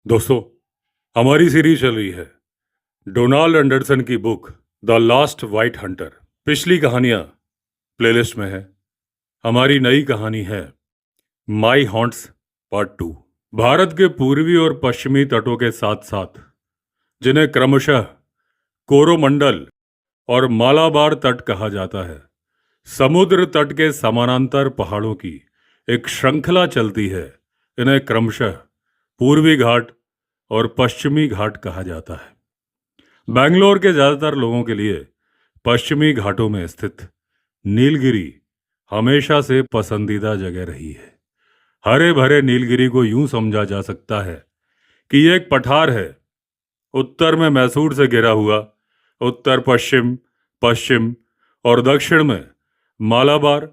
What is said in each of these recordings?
दोस्तों, हमारी सीरीज चल रही है डोनाल्ड एंडरसन की book the last white Hunter. पिछली कहानियां प्लेलिस्ट में है। हमारी नई कहानी है माई हॉन्ट्स पार्ट 2। भारत के पूर्वी और पश्चिमी तटों के साथ साथ, जिन्हें क्रमशः कोरोमंडल और मालाबार तट कहा जाता है, समुद्र तट के समानांतर पहाड़ों की एक श्रृंखला चलती है। इन्हें क्रमशः पूर्वी घाट और पश्चिमी घाट कहा जाता है। बेंगलोर के ज्यादातर लोगों के लिए पश्चिमी घाटों में स्थित नीलगिरी हमेशा से पसंदीदा जगह रही है। हरे भरे नीलगिरी को यूं समझा जा सकता है कि यह एक पठार है, उत्तर में मैसूर से घिरा हुआ, उत्तर पश्चिम, पश्चिम और दक्षिण में मालाबार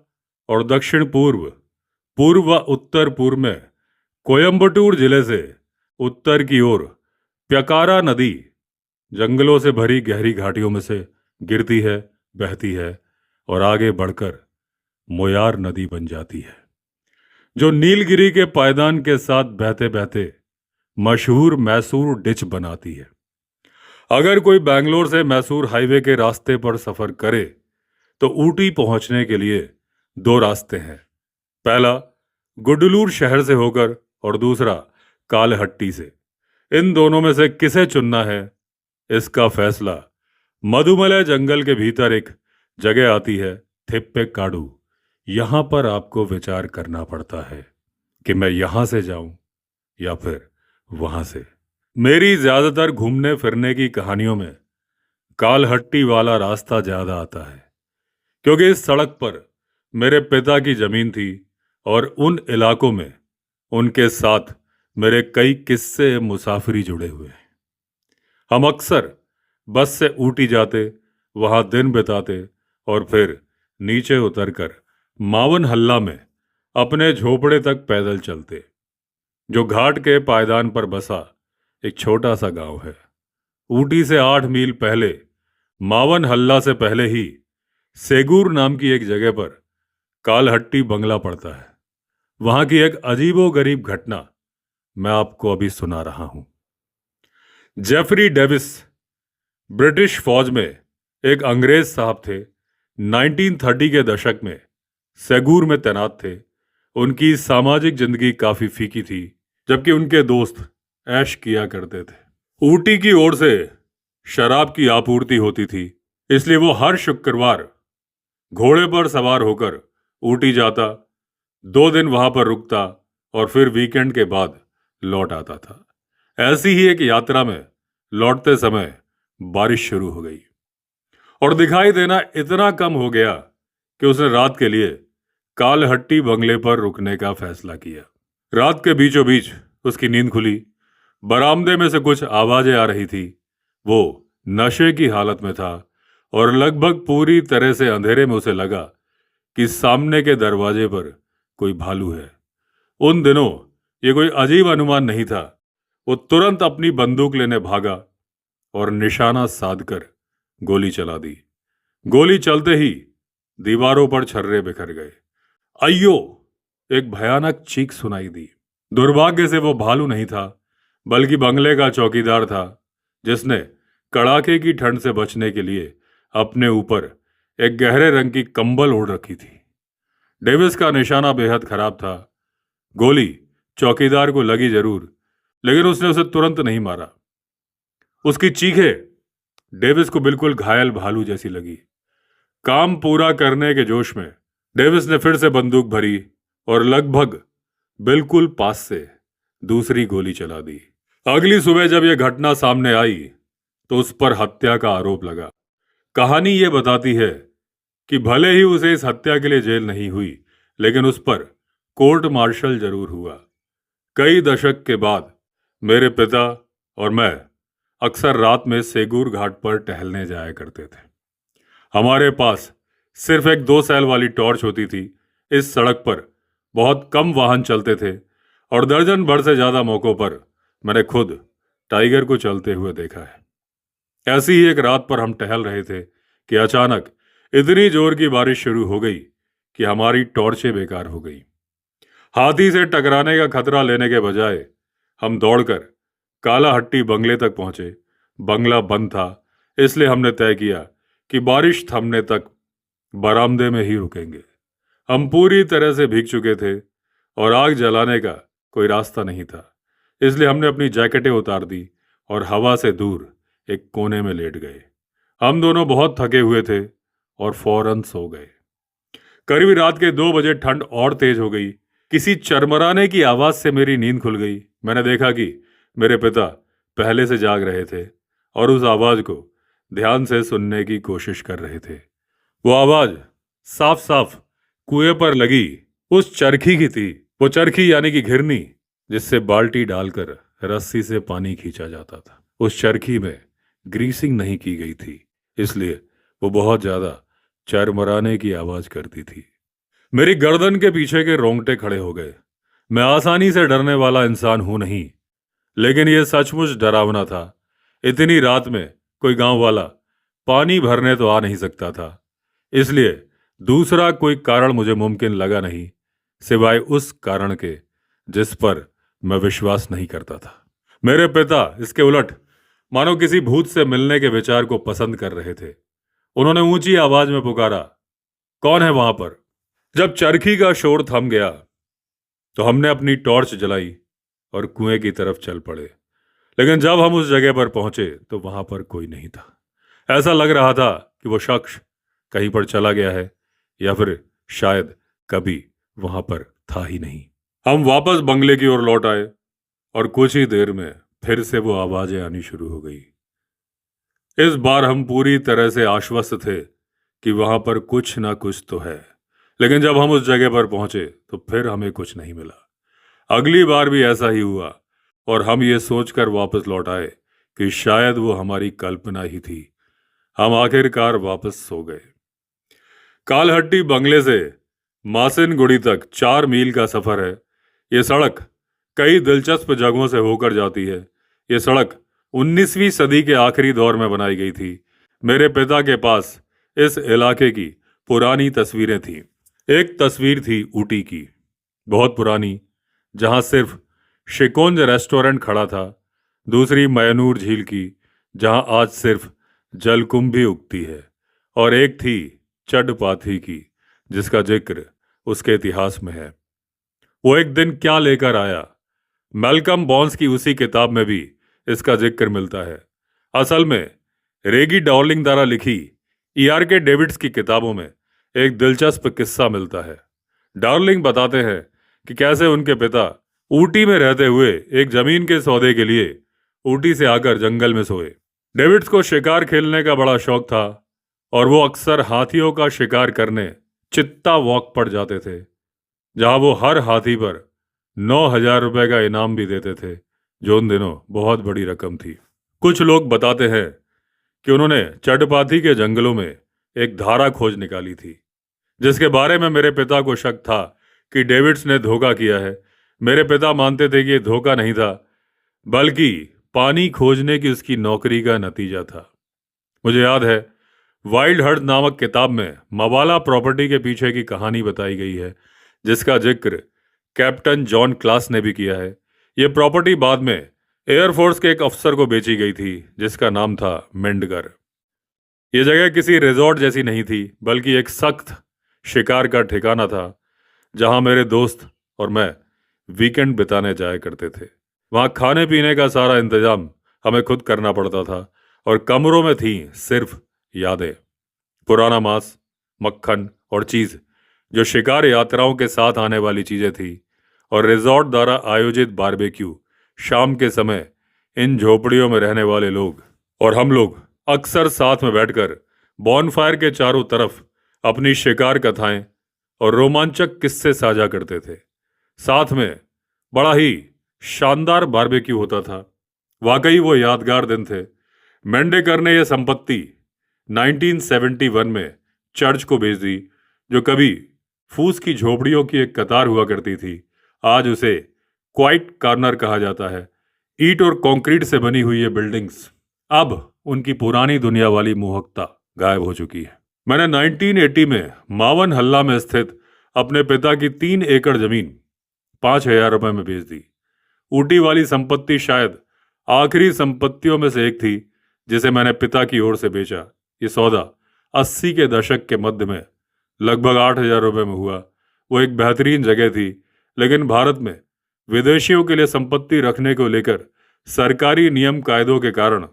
और दक्षिण पूर्व, पूर्व व उत्तर पूर्व में कोयंबटूर जिले से उत्तर की ओर प्यकारा नदी जंगलों से भरी गहरी घाटियों में से गिरती है, बहती है और आगे बढ़कर मोयार नदी बन जाती है, जो नीलगिरी के पायदान के साथ बहते बहते मशहूर मैसूर डिच बनाती है। अगर कोई बेंगलोर से मैसूर हाईवे के रास्ते पर सफर करे तो ऊटी पहुंचने के लिए दो रास्ते हैं। पहला गुडलूर शहर से होकर और दूसरा कालहट्टी से। इन दोनों में से किसे चुनना है, इसका फैसला मधुमलय जंगल के भीतर एक जगह आती है, थिप्पेकाडू। यहां पर आपको विचार करना पड़ता है कि मैं यहां से जाऊं या फिर वहां से। मेरी ज्यादातर घूमने फिरने की कहानियों में कालहट्टी वाला रास्ता ज्यादा आता है, क्योंकि इस सड़क पर मेरे पिता की जमीन थी और उन इलाकों में उनके साथ मेरे कई किस्से मुसाफिरी जुड़े हुए हैं। हम अक्सर बस से ऊटी जाते, वहां दिन बिताते और फिर नीचे उतरकर मावन हल्ला में अपने झोपड़े तक पैदल चलते, जो घाट के पायदान पर बसा एक छोटा सा गांव है। ऊटी से 8 मील पहले, मावन हल्ला से पहले ही, सेगूर नाम की एक जगह पर कालहट्टी बंगला पड़ता है। वहां की एक अजीबोगरीब घटना मैं आपको अभी सुना रहा हूं। जेफरी डेविस ब्रिटिश फौज में एक अंग्रेज साहब थे। 1930 के दशक में सेगूर में तैनात थे। उनकी सामाजिक जिंदगी काफी फीकी थी, जबकि उनके दोस्त ऐश किया करते थे। ऊटी की ओर से शराब की आपूर्ति होती थी, इसलिए वो हर शुक्रवार घोड़े पर सवार होकर ऊटी जाता, 2 दिन वहां पर रुकता और फिर वीकेंड के बाद लौट आता था। ऐसी ही एक यात्रा में लौटते समय बारिश शुरू हो गई और दिखाई देना इतना कम हो गया कि उसने रात के लिए कालहट्टी बंगले पर रुकने का फैसला किया। रात के बीचों बीच उसकी नींद खुली। बरामदे में से कुछ आवाजें आ रही थी। वो नशे की हालत में था और लगभग पूरी तरह से अंधेरे में उसे लगा कि सामने के दरवाजे पर कोई भालू है। उन दिनों ये कोई अजीब अनुमान नहीं था। वो तुरंत अपनी बंदूक लेने भागा और निशाना साधकर गोली चला दी। गोली चलते ही दीवारों पर छर्रे बिखर गए। अय्यो! एक भयानक चीख सुनाई दी। दुर्भाग्य से वो भालू नहीं था, बल्कि बंगले का चौकीदार था, जिसने कड़ाके की ठंड से बचने के लिए अपने ऊपर एक गहरे रंग की कंबल ओढ़ रखी थी। डेविस का निशाना बेहद खराब था। गोली चौकीदार को लगी जरूर, लेकिन उसने उसे तुरंत नहीं मारा। उसकी चीखें डेविस को बिल्कुल घायल भालू जैसी लगी। काम पूरा करने के जोश में डेविस ने फिर से बंदूक भरी और लगभग बिल्कुल पास से दूसरी गोली चला दी। अगली सुबह जब यह घटना सामने आई तो उस पर हत्या का आरोप लगा। कहानी यह बताती है कि भले ही उसे इस हत्या के लिए जेल नहीं हुई, लेकिन उस पर कोर्ट मार्शल जरूर हुआ। कई दशक के बाद मेरे पिता और मैं अक्सर रात में सेगूर घाट पर टहलने जाया करते थे। हमारे पास सिर्फ एक 2 सेल वाली टॉर्च होती थी। इस सड़क पर बहुत कम वाहन चलते थे और दर्जन भर से ज्यादा मौकों पर मैंने खुद टाइगर को चलते हुए देखा है। ऐसी ही एक रात पर हम टहल रहे थे कि अचानक इतनी जोर की बारिश शुरू हो गई कि हमारी टॉर्चें बेकार हो गई। हाथी से टकराने का खतरा लेने के बजाय हम दौड़कर कालाहट्टी बंगले तक पहुंचे। बंगला बंद था, इसलिए हमने तय किया कि बारिश थमने तक बरामदे में ही रुकेंगे। हम पूरी तरह से भीग चुके थे और आग जलाने का कोई रास्ता नहीं था, इसलिए हमने अपनी जैकेटें उतार दी और हवा से दूर एक कोने में लेट गए। हम दोनों बहुत थके हुए थे और फौरन सो गए। करीब रात के 2 बजे ठंड और तेज हो गई। किसी चरमराने की आवाज से मेरी नींद खुल गई। मैंने देखा कि मेरे पिता पहले से जाग रहे थे और उस आवाज को ध्यान से सुनने की कोशिश कर रहे थे। वो आवाज साफ साफ कुएं पर लगी उस चरखी की थी। वो चरखी यानी कि घिरनी, जिससे बाल्टी डालकर रस्सी से पानी खींचा जाता था। उस चरखी में ग्रीसिंग नहीं की गई थी, इसलिए वो बहुत ज्यादा चरमराने की आवाज करती थी। मेरी गर्दन के पीछे के रोंगटे खड़े हो गए। मैं आसानी से डरने वाला इंसान हूं नहीं, लेकिन यह सचमुच डरावना था। इतनी रात में कोई गांव वाला पानी भरने तो आ नहीं सकता था, इसलिए दूसरा कोई कारण मुझे मुमकिन लगा नहीं, सिवाय उस कारण के जिस पर मैं विश्वास नहीं करता था। मेरे पिता इसके उलट मानो किसी भूत से मिलने के विचार को पसंद कर रहे थे। उन्होंने ऊंची आवाज में पुकारा, कौन है वहां पर? जब चरखी का शोर थम गया तो हमने अपनी टॉर्च जलाई और कुएं की तरफ चल पड़े। लेकिन जब हम उस जगह पर पहुंचे तो वहां पर कोई नहीं था। ऐसा लग रहा था कि वो शख्स कहीं पर चला गया है या फिर शायद कभी वहां पर था ही नहीं। हम वापस बंगले की ओर लौट आए और कुछ ही देर में फिर से वो आवाजें आनी शुरू हो गई। इस बार हम पूरी तरह से आश्वस्त थे कि वहां पर कुछ ना कुछ तो है, लेकिन जब हम उस जगह पर पहुंचे तो फिर हमें कुछ नहीं मिला। अगली बार भी ऐसा ही हुआ और हम ये सोचकर वापस लौट आए कि शायद वो हमारी कल्पना ही थी। हम आखिरकार वापस सो गए। कालहट्टी बंगले से मासिनगुड़ी तक 4 मील का सफर है। ये सड़क कई दिलचस्प जगहों से होकर जाती है। ये सड़क 19वीं सदी के आखिरी दौर में बनाई गई थी। मेरे पिता के पास इस इलाके की पुरानी तस्वीरें थीं। एक तस्वीर थी ऊटी की, बहुत पुरानी, जहां सिर्फ शिकोंज रेस्टोरेंट खड़ा था। दूसरी मयनूर झील की, जहां आज सिर्फ जलकुंभी उगती है। और एक थी चडपाथी की, जिसका जिक्र उसके इतिहास में है। वो एक दिन क्या लेकर आया, मैल्कम बॉन्स की उसी किताब में भी इसका जिक्र मिलता है। असल में रेगी डार्लिंग द्वारा लिखी E.R.K. डेविड्स की किताबों में एक दिलचस्प किस्सा मिलता है। डार्लिंग बताते हैं कि कैसे उनके पिता ऊटी में रहते हुए एक जमीन के सौदे के लिए ऊटी से आकर जंगल में सोए। डेविड्स को शिकार खेलने का बड़ा शौक था और वो अक्सर हाथियों का शिकार करने चित्ता वॉक पर जाते थे, जहां वो हर हाथी पर 9,000 रुपए का इनाम भी देते थे, जो उन दिनों बहुत बड़ी रकम थी। कुछ लोग बताते हैं कि उन्होंने चडपाथी के जंगलों में एक धारा खोज निकाली थी, जिसके बारे में मेरे पिता को शक था कि डेविड्स ने धोखा किया है। मेरे पिता मानते थे कि यह धोखा नहीं था, बल्कि पानी खोजने की उसकी नौकरी का नतीजा था। मुझे याद है, वाइल्ड हर्ट नामक किताब में मवाला प्रॉपर्टी के पीछे की कहानी बताई गई है, जिसका जिक्र कैप्टन जॉन क्लास ने भी किया है। यह प्रॉपर्टी बाद में एयरफोर्स के एक अफसर को बेची गई थी, जिसका नाम था मेंडगर। यह जगह किसी रिजॉर्ट जैसी नहीं थी, बल्कि एक सख्त शिकार का ठिकाना था, जहां मेरे दोस्त और मैं वीकेंड बिताने जाया करते थे। वहां खाने पीने का सारा इंतजाम हमें खुद करना पड़ता था और कमरों में थी सिर्फ यादें, पुराना मांस, मक्खन और चीज, जो शिकार यात्राओं के साथ आने वाली चीजें थी, और रिजॉर्ट द्वारा आयोजित बारबेक्यू। शाम के समय इन झोपड़ियों में रहने वाले लोग और हम लोग अक्सर साथ में बैठकर बॉनफायर के चारों तरफ अपनी शिकार कथाएं और रोमांचक किस्से साझा करते थे। साथ में बड़ा ही शानदार बारबेक्यू होता था। वाकई वो यादगार दिन थे। मेंडेकर ने यह संपत्ति 1971 में चर्च को बेच दी, जो कभी फूस की झोपड़ियों की एक कतार हुआ करती थी। आज उसे क्वाइट कॉर्नर कहा जाता है। ईंट और कंक्रीट से बनी हुई ये बिल्डिंग्स अब उनकी पुरानी दुनिया वाली मोहकता गायब हो चुकी है। मैंने 1980 में मावन हल्ला में स्थित अपने पिता की 3 एकड़ जमीन 5,000 रुपए में बेच दी। ऊटी वाली संपत्ति शायद आखिरी संपत्तियों में से एक थी जिसे मैंने पिता की ओर से बेचा। ये सौदा 80 के दशक के मध्य में लगभग 8,000 रुपये में हुआ। वो एक बेहतरीन जगह थी, लेकिन भारत में विदेशियों के लिए संपत्ति रखने को लेकर सरकारी नियम कायदों के कारण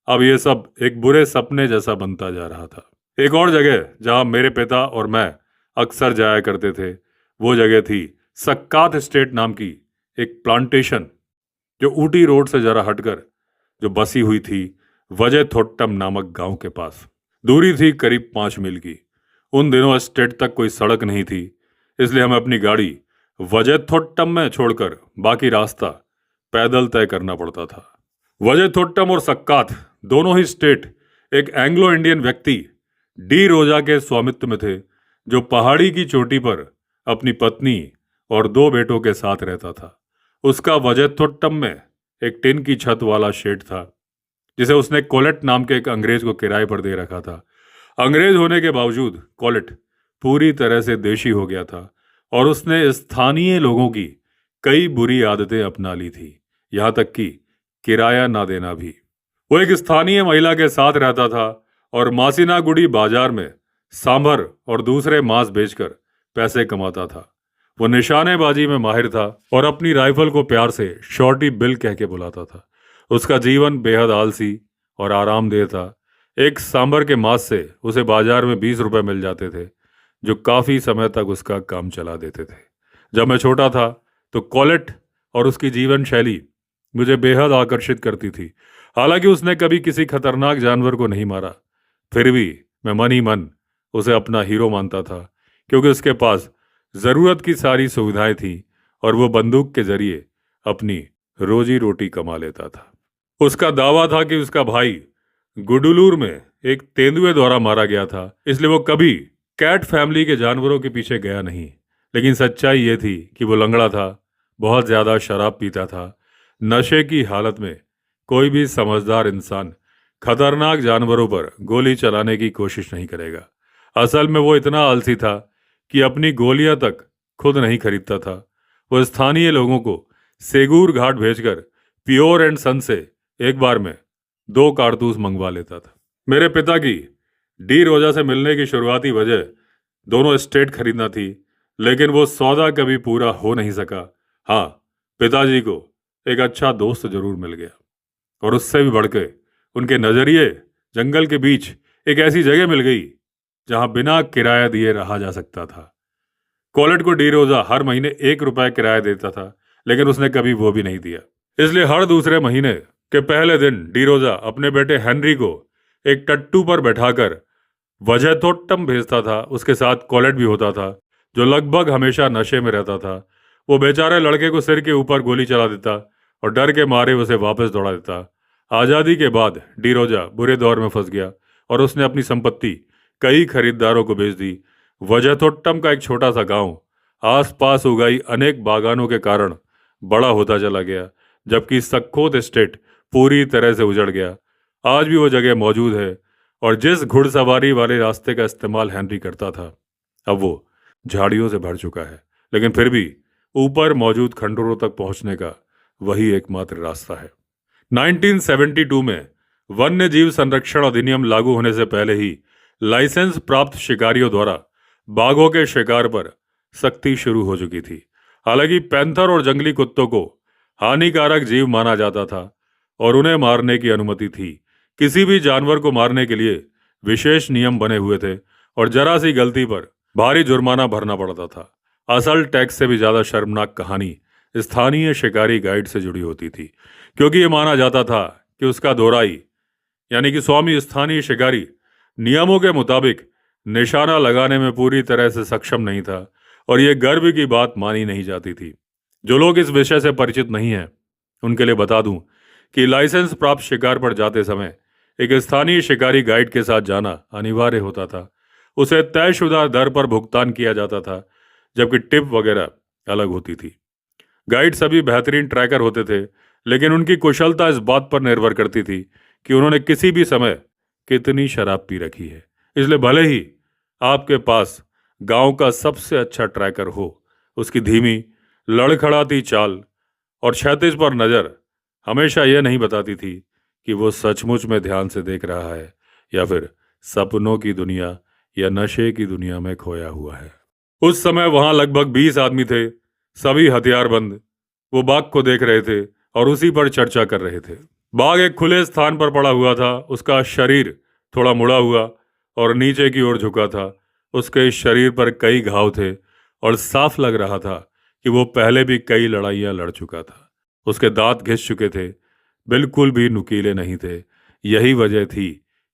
अब ये सब एक बुरे सपने जैसा बनता जा रहा था। एक और जगह जहां मेरे पिता और मैं अक्सर जाया करते थे, वो जगह थी सक्कात एस्टेट नाम की एक प्लांटेशन, जो ऊटी रोड से जरा हटकर जो बसी हुई थी वजयथोट्टम नामक गांव के पास। दूरी थी करीब 5 मील की। उन दिनों एस्टेट तक कोई सड़क नहीं थी, इसलिए हमें अपनी गाड़ी वजयथोट्टम में छोड़कर बाकी रास्ता पैदल तय करना पड़ता था। वजयथोट्टम और सक्कात दोनों ही स्टेट एक एंग्लो इंडियन व्यक्ति डी रोजा के स्वामित्व में थे, जो पहाड़ी की चोटी पर अपनी पत्नी और 2 बेटों के साथ रहता था। उसका वजयथोट्टम में एक टिन की छत वाला शेड था, जिसे उसने कोलेट नाम के एक अंग्रेज को किराए पर दे रखा था। अंग्रेज होने के बावजूद कोलेट पूरी तरह से देशी हो गया था और उसने स्थानीय लोगों की कई बुरी आदतें अपना ली थी, यहाँ तक कि किराया ना देना भी। वो एक स्थानीय महिला के साथ रहता था और मासिनागुड़ी बाजार में सांभर और दूसरे मांस बेचकर पैसे कमाता था। वो निशानेबाजी में माहिर था और अपनी राइफल को प्यार से शॉर्टी बिल कह के बुलाता था। उसका जीवन बेहद आलसी और आरामदेह था। एक सांभर के मांस से उसे बाजार में 20 रुपए मिल जाते थे, जो काफी समय तक उसका काम चला देते थे। जब मैं छोटा था तो कॉलेट और उसकी जीवन शैली मुझे बेहद आकर्षित करती थी। हालांकि उसने कभी किसी खतरनाक जानवर को नहीं मारा, फिर भी मैं मन ही मन उसे अपना हीरो मानता था, क्योंकि उसके पास जरूरत की सारी सुविधाएं थी और वो बंदूक के जरिए अपनी रोजी रोटी कमा लेता था। उसका दावा था कि उसका भाई गुडुलूर में एक तेंदुए द्वारा मारा गया था, इसलिए वो कभी कैट फैमिली के जानवरों के पीछे गया नहीं। लेकिन सच्चाई ये थी कि वो लंगड़ा था, बहुत ज्यादा शराब पीता था। नशे की हालत में कोई भी समझदार इंसान खतरनाक जानवरों पर गोली चलाने की कोशिश नहीं करेगा। असल में वो इतना आलसी था कि अपनी गोलियां तक खुद नहीं खरीदता था। वो स्थानीय लोगों को सेगूर घाट भेजकर प्योर एंड सन से एक बार में 2 कारतूस मंगवा लेता था। मेरे पिता की डी रोजा से मिलने की शुरुआती वजह दोनों एस्टेट खरीदना थी, लेकिन वो सौदा कभी पूरा हो नहीं सका। हाँ, पिताजी को एक अच्छा दोस्त जरूर मिल गया, और उससे भी बढ़कर उनके नजरिए जंगल के बीच एक ऐसी जगह मिल गई जहां बिना किराया दिए रहा जा सकता था। कॉलेट को डी रोजा हर महीने 1 रुपया किराया देता था, लेकिन उसने कभी वो भी नहीं दिया। इसलिए हर दूसरे महीने के पहले दिन डी रोजा अपने बेटे हेनरी को एक टट्टू पर बैठाकर वजयथोट्टम भेजता था। उसके साथ कॉलेट भी होता था, जो लगभग हमेशा नशे में रहता था। वो बेचारे लड़के को सिर के ऊपर गोली चला देता और डर के मारे उसे वापस दौड़ा देता। आज़ादी के बाद डी रोजा बुरे दौर में फंस गया और उसने अपनी संपत्ति कई खरीदारों को बेच दी। वजयथोट्टम का एक छोटा सा गांव आसपास उगाई अनेक बागानों के कारण बड़ा होता चला गया, जबकि सक्कोत एस्टेट पूरी तरह से उजड़ गया। आज भी वो जगह मौजूद है, और जिस घुड़सवारी वाले रास्ते का इस्तेमाल हेनरी करता था, अब वो झाड़ियों से भर चुका है। लेकिन फिर भी ऊपर मौजूद खंडरों तक पहुंचने का वही एकमात्र रास्ता है। 1972 में वन्य जीव संरक्षण अधिनियम लागू होने से पहले ही लाइसेंस प्राप्त शिकारियों द्वारा बाघों के शिकार पर सख्ती शुरू हो चुकी थी। हालांकि पैंथर और जंगली कुत्तों को हानिकारक जीव माना जाता था और उन्हें मारने की अनुमति थी। किसी भी जानवर को मारने के लिए विशेष नियम बने हुए थे और जरा सी गलती पर भारी जुर्माना भरना पड़ता था। असल टैक्स से भी ज्यादा शर्मनाक कहानी स्थानीय शिकारी गाइड से जुड़ी होती थी, क्योंकि ये माना जाता था कि उसका दोराई यानी कि स्वामी स्थानीय शिकारी नियमों के मुताबिक निशाना लगाने में पूरी तरह से सक्षम नहीं था, और यह गर्व की बात मानी नहीं जाती थी। जो लोग इस विषय से परिचित नहीं हैं, उनके लिए बता दूं कि लाइसेंस प्राप्त शिकार पर जाते समय एक स्थानीय शिकारी गाइड के साथ जाना अनिवार्य होता था। उसे तयशुदा दर पर भुगतान किया जाता था, जबकि टिप वगैरह अलग होती थी। गाइड सभी बेहतरीन ट्रैकर होते थे, लेकिन उनकी कुशलता इस बात पर निर्भर करती थी कि उन्होंने किसी भी समय कितनी शराब पी रखी है। इसलिए भले ही आपके पास गांव का सबसे अच्छा ट्रैकर हो, उसकी धीमी लड़खड़ाती चाल और क्षैतिज पर नजर हमेशा यह नहीं बताती थी कि वो सचमुच में ध्यान से देख रहा है या फिर सपनों की दुनिया या नशे की दुनिया में खोया हुआ है। उस समय वहां लगभग 20 आदमी थे, सभी हथियारबंद। वो बाघ को देख रहे थे और उसी पर चर्चा कर रहे थे। बाघ एक खुले स्थान पर पड़ा हुआ था। उसका शरीर थोड़ा मुड़ा हुआ और नीचे की ओर झुका था। उसके शरीर पर कई घाव थे और साफ लग रहा था कि वो पहले भी कई लड़ाइयां लड़ चुका था। उसके दांत घिस चुके थे, बिल्कुल भी नुकीले नहीं थे। यही वजह थी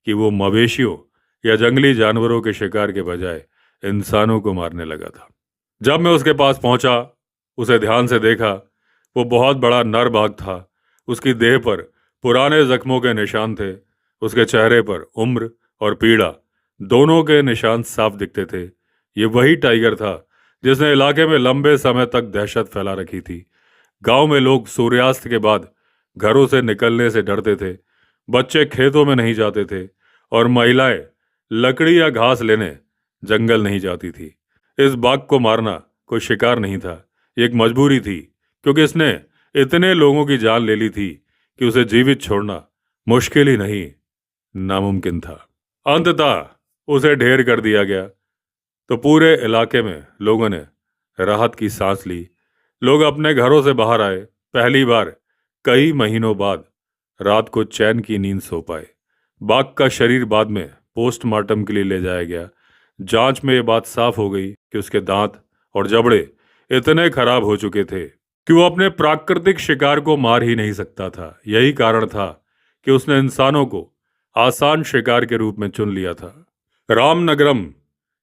कि वो मवेशियों या जंगली जानवरों के शिकार के बजाय इंसानों को मारने लगा था। जब मैं उसके पास पहुंचा, उसे ध्यान से देखा। वो बहुत बड़ा नर बाघ था। उसकी देह पर पुराने जख्मों के निशान थे। उसके चेहरे पर उम्र और पीड़ा दोनों के निशान साफ दिखते थे। ये वही टाइगर था जिसने इलाके में लंबे समय तक दहशत फैला रखी थी। गांव में लोग सूर्यास्त के बाद घरों से निकलने से डरते थे। बच्चे खेतों में नहीं जाते थे और महिलाएं लकड़ी या घास लेने जंगल नहीं जाती थी। इस बाघ को मारना कोई शिकार नहीं था, ये एक मजबूरी थी, क्योंकि इसने इतने लोगों की जान ले ली थी कि उसे जीवित छोड़ना मुश्किल ही नहीं, नामुमकिन था। अंततः उसे ढेर कर दिया गया तो पूरे इलाके में लोगों ने राहत की सांस ली। लोग अपने घरों से बाहर आए। पहली बार कई महीनों बाद रात को चैन की नींद सो पाए। बाघ का शरीर बाद में पोस्टमार्टम के लिए ले जाया गया। जांच में ये बात साफ हो गई कि उसके दांत और जबड़े इतने खराब हो चुके थे कि वो अपने प्राकृतिक शिकार को मार ही नहीं सकता था। यही कारण था कि उसने इंसानों को आसान शिकार के रूप में चुन लिया था। रामनगरम,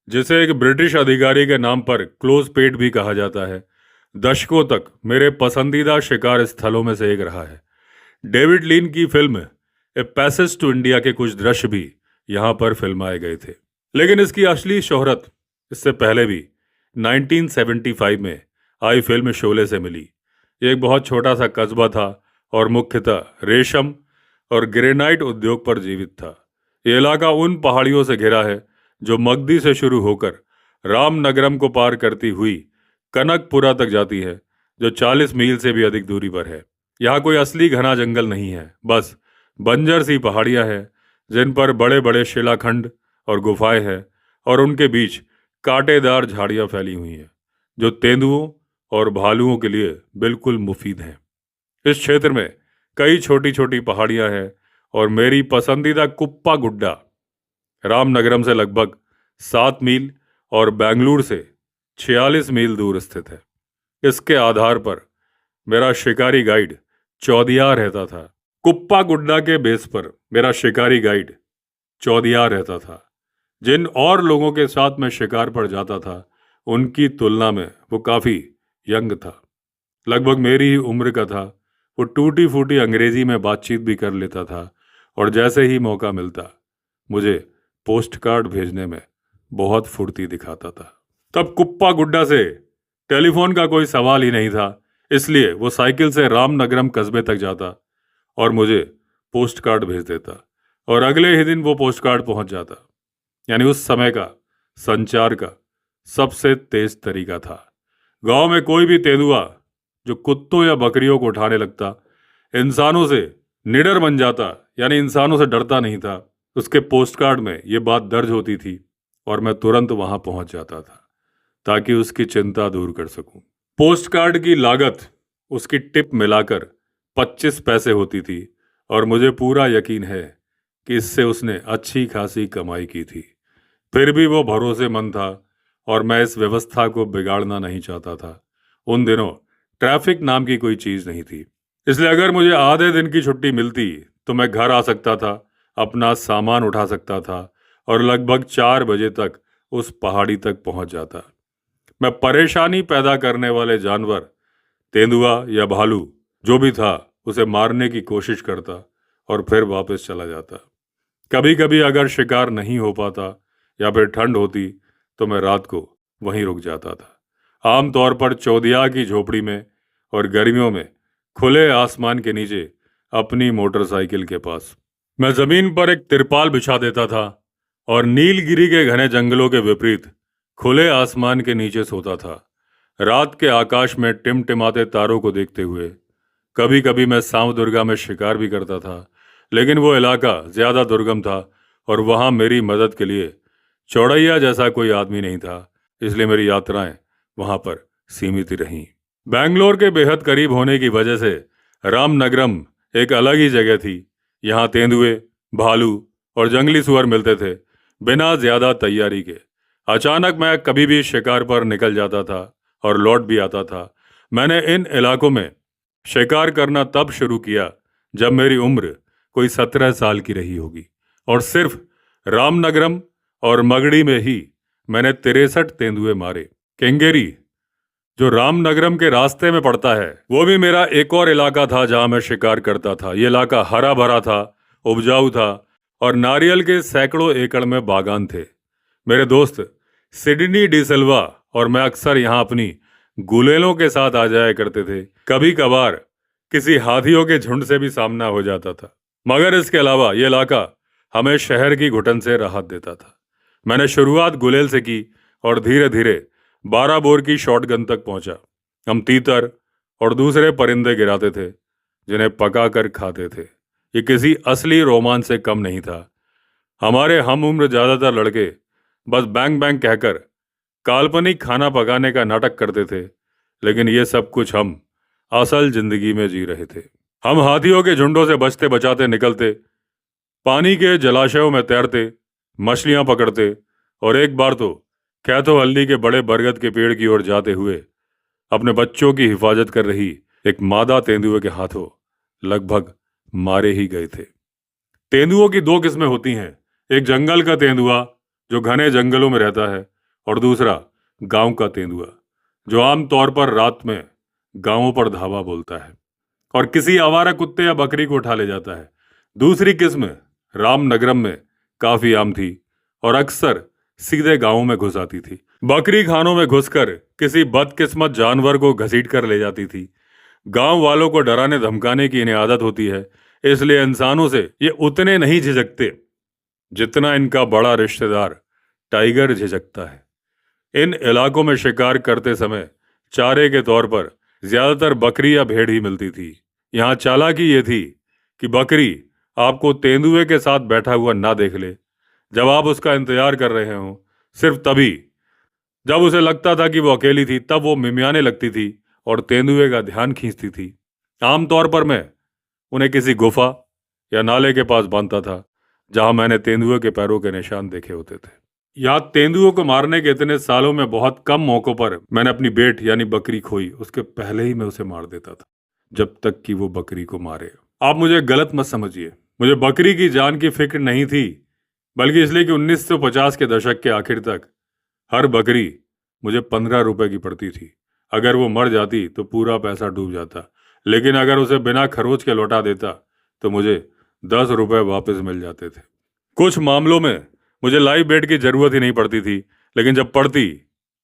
जिसे एक ब्रिटिश अधिकारी के नाम पर क्लोज पेट भी कहा जाता है, दशकों तक मेरे पसंदीदा शिकार स्थलों में से एक रहा है। डेविड लीन की film a passage to India के कुछ दृश्य भी यहाँ पर फिल्माए गए थे। लेकिन इसकी असली शोहरत इससे पहले भी 1975 में आई फिल्म शोले से मिली। ये एक बहुत छोटा सा कस्बा था और मुख्यतः रेशम और ग्रेनाइट उद्योग पर जीवित था। ये इलाका उन पहाड़ियों से घिरा है जो मगदी से शुरू होकर रामनगरम को पार करती हुई कनकपुरा तक जाती है, जो 40 मील से भी अधिक दूरी पर है। यहाँ कोई असली घना जंगल नहीं है, बस बंजर सी पहाड़ियाँ हैं जिन पर बड़े बड़े शिलाखंड और गुफाएं हैं और उनके बीच कांटेदार झाड़ियाँ फैली हुई हैं जो तेंदुओं और भालुओं के लिए बिल्कुल मुफीद हैं। इस क्षेत्र में कई छोटी छोटी पहाड़ियाँ हैं और मेरी पसंदीदा कुप्पा गुड्डा रामनगरम से लगभग 7 मील और बेंगलुरु से 46 मील दूर स्थित है। इसके आधार पर मेरा शिकारी गाइड चौदिया रहता था। कुप्पा गुड्डा के बेस पर मेरा शिकारी गाइड चौदिया रहता था। जिन और लोगों के साथ मैं शिकार पर जाता था उनकी तुलना में वो काफ़ी यंग था, लगभग मेरी ही उम्र का था। वो टूटी फूटी अंग्रेजी में बातचीत भी कर लेता था और जैसे ही मौका मिलता मुझे पोस्ट कार्ड भेजने में बहुत फुर्ती दिखाता था। तब कुप्पा गुड्डा से टेलीफोन का कोई सवाल ही नहीं था, इसलिए वो साइकिल से रामनगरम कस्बे तक जाता और मुझे पोस्ट कार्ड भेज देता और अगले ही दिन वो पोस्ट कार्ड पहुंच जाता। यानी उस समय का संचार का सबसे तेज तरीका था। गांव में कोई भी तेंदुआ जो कुत्तों या बकरियों को उठाने लगता इंसानों से निडर बन जाता, यानी इंसानों से डरता नहीं था। उसके पोस्ट कार्ड में ये बात दर्ज होती थी और मैं तुरंत वहां पहुंच जाता था ताकि उसकी चिंता दूर कर सकूं। पोस्ट कार्ड की लागत उसकी टिप मिलाकर 25 पैसे होती थी और मुझे पूरा यकीन है कि इससे उसने अच्छी खासी कमाई की थी। फिर भी वो भरोसेमंद था और मैं इस व्यवस्था को बिगाड़ना नहीं चाहता था। उन दिनों ट्रैफिक नाम की कोई चीज़ नहीं थी, इसलिए अगर मुझे आधे दिन की छुट्टी मिलती तो मैं घर आ सकता था, अपना सामान उठा सकता था और लगभग 4 बजे तक उस पहाड़ी तक पहुंच जाता। मैं परेशानी पैदा करने वाले जानवर, तेंदुआ या भालू जो भी था, उसे मारने की कोशिश करता और फिर वापस चला जाता। कभी कभी अगर शिकार नहीं हो पाता या फिर ठंड होती तो मैं रात को वहीं रुक जाता था, आमतौर पर चौदिया की झोपड़ी में और गर्मियों में खुले आसमान के नीचे अपनी मोटरसाइकिल के पास। मैं जमीन पर एक तिरपाल बिछा देता था और नीलगिरी के घने जंगलों के विपरीत खुले आसमान के नीचे सोता था, रात के आकाश में टिमटिमाते तारों को देखते हुए। कभी कभी मैं सांव दुर्गा में शिकार भी करता था, लेकिन वो इलाका ज्यादा दुर्गम था और वहां मेरी मदद के लिए चौड़ैया जैसा कोई आदमी नहीं था, इसलिए मेरी यात्राएं वहां पर सीमित ही रहीं। बैंगलोर के बेहद करीब होने की वजह से रामनगरम एक अलग ही जगह थी। यहाँ तेंदुए, भालू और जंगली सुअर मिलते थे, बिना ज्यादा तैयारी के। अचानक मैं कभी भी शिकार पर निकल जाता था और लौट भी आता था। मैंने इन इलाकों में शिकार करना तब शुरू किया जब मेरी उम्र कोई 17 साल की रही होगी, और सिर्फ रामनगरम और मगड़ी में ही मैंने 63 तेंदुए मारे। केंगेरी, जो रामनगरम के रास्ते में पड़ता है, वो भी मेरा एक और इलाका था जहां मैं शिकार करता था। ये इलाका हरा भरा था, उपजाऊ था और नारियल के सैकड़ों एकड़ में बागान थे। मेरे दोस्त सिडनी डिसिल्वा और मैं अक्सर यहाँ अपनी गुलेलों के साथ आ जाया करते थे। कभी कभार किसी हाथियों के झुंड से भी सामना हो जाता था, मगर इसके अलावा ये इलाका हमें शहर की घुटन से राहत देता था। मैंने शुरुआत गुलेल से की और धीरे धीरे 12 बोर की शॉटगन तक पहुंचा। हम तीतर और दूसरे परिंदे गिराते थे, जिन्हें पका कर खाते थे। ये किसी असली रोमांच से कम नहीं था। हमारे हम उम्र ज्यादातर लड़के बस बैंग बैंग कहकर काल्पनिक खाना पकाने का नाटक करते थे, लेकिन ये सब कुछ हम असल जिंदगी में जी रहे थे। हम हाथियों के झुंडों से बचते बचाते निकलते, पानी के जलाशयों में तैरते, मछलियां पकड़ते और एक बार तो कैथो हल्दी के बड़े बरगद के पेड़ की ओर जाते हुए अपने बच्चों की हिफाजत कर रही एक मादा तेंदुए के हाथों लगभग मारे ही गए थे। तेंदुओं की दो किस्में होती हैं, एक जंगल का तेंदुआ जो घने जंगलों में रहता है, और दूसरा गांव का तेंदुआ जो आमतौर पर रात में गांवों पर धावा बोलता है और किसी आवारा कुत्ते या बकरी को उठा ले जाता है। दूसरी किस्म रामनगरम में काफी आम थी और अक्सर सीधे गांवों में घुस आती थी। बकरी खानों में घुसकर किसी बदकिस्मत जानवर को घसीट कर ले जाती थी। गांव वालों को डराने धमकाने की इन्हें आदत होती है, इसलिए इंसानों से ये उतने नहीं झिझकते जितना इनका बड़ा रिश्तेदार टाइगर झिझकता है। इन इलाकों में शिकार करते समय चारे के तौर पर ज्यादातर बकरी या भेड़ ही मिलती थी। यहाँ चालाकी ये थी कि बकरी आपको तेंदुए के साथ बैठा हुआ ना देख ले। जब आप उसका इंतजार कर रहे हो, सिर्फ तभी जब उसे लगता था कि वो अकेली थी, तब वो मिमियाने लगती थी और तेंदुए का ध्यान खींचती थी। आमतौर पर मैं उन्हें किसी गुफा या नाले के पास बांधता था जहां मैंने तेंदुए के पैरों के निशान देखे होते थे। या तेंदुओं को मारने के इतने सालों में बहुत कम मौकों पर मैंने अपनी बेट यानी बकरी खोई। उसके पहले ही मैं उसे मार देता था, जब तक कि वो बकरी को मारे। आप मुझे गलत मत समझिए, मुझे बकरी की जान की फिक्र नहीं थी, बल्कि इसलिए कि 1950 के दशक के आखिर तक हर बकरी मुझे 15 रुपए की पड़ती थी। अगर वो मर जाती तो पूरा पैसा डूब जाता, लेकिन अगर उसे बिना खरोच के लौटा देता तो मुझे 10 रुपए वापस मिल जाते थे। कुछ मामलों में मुझे लाइव बेट की जरूरत ही नहीं पड़ती थी, लेकिन जब पड़ती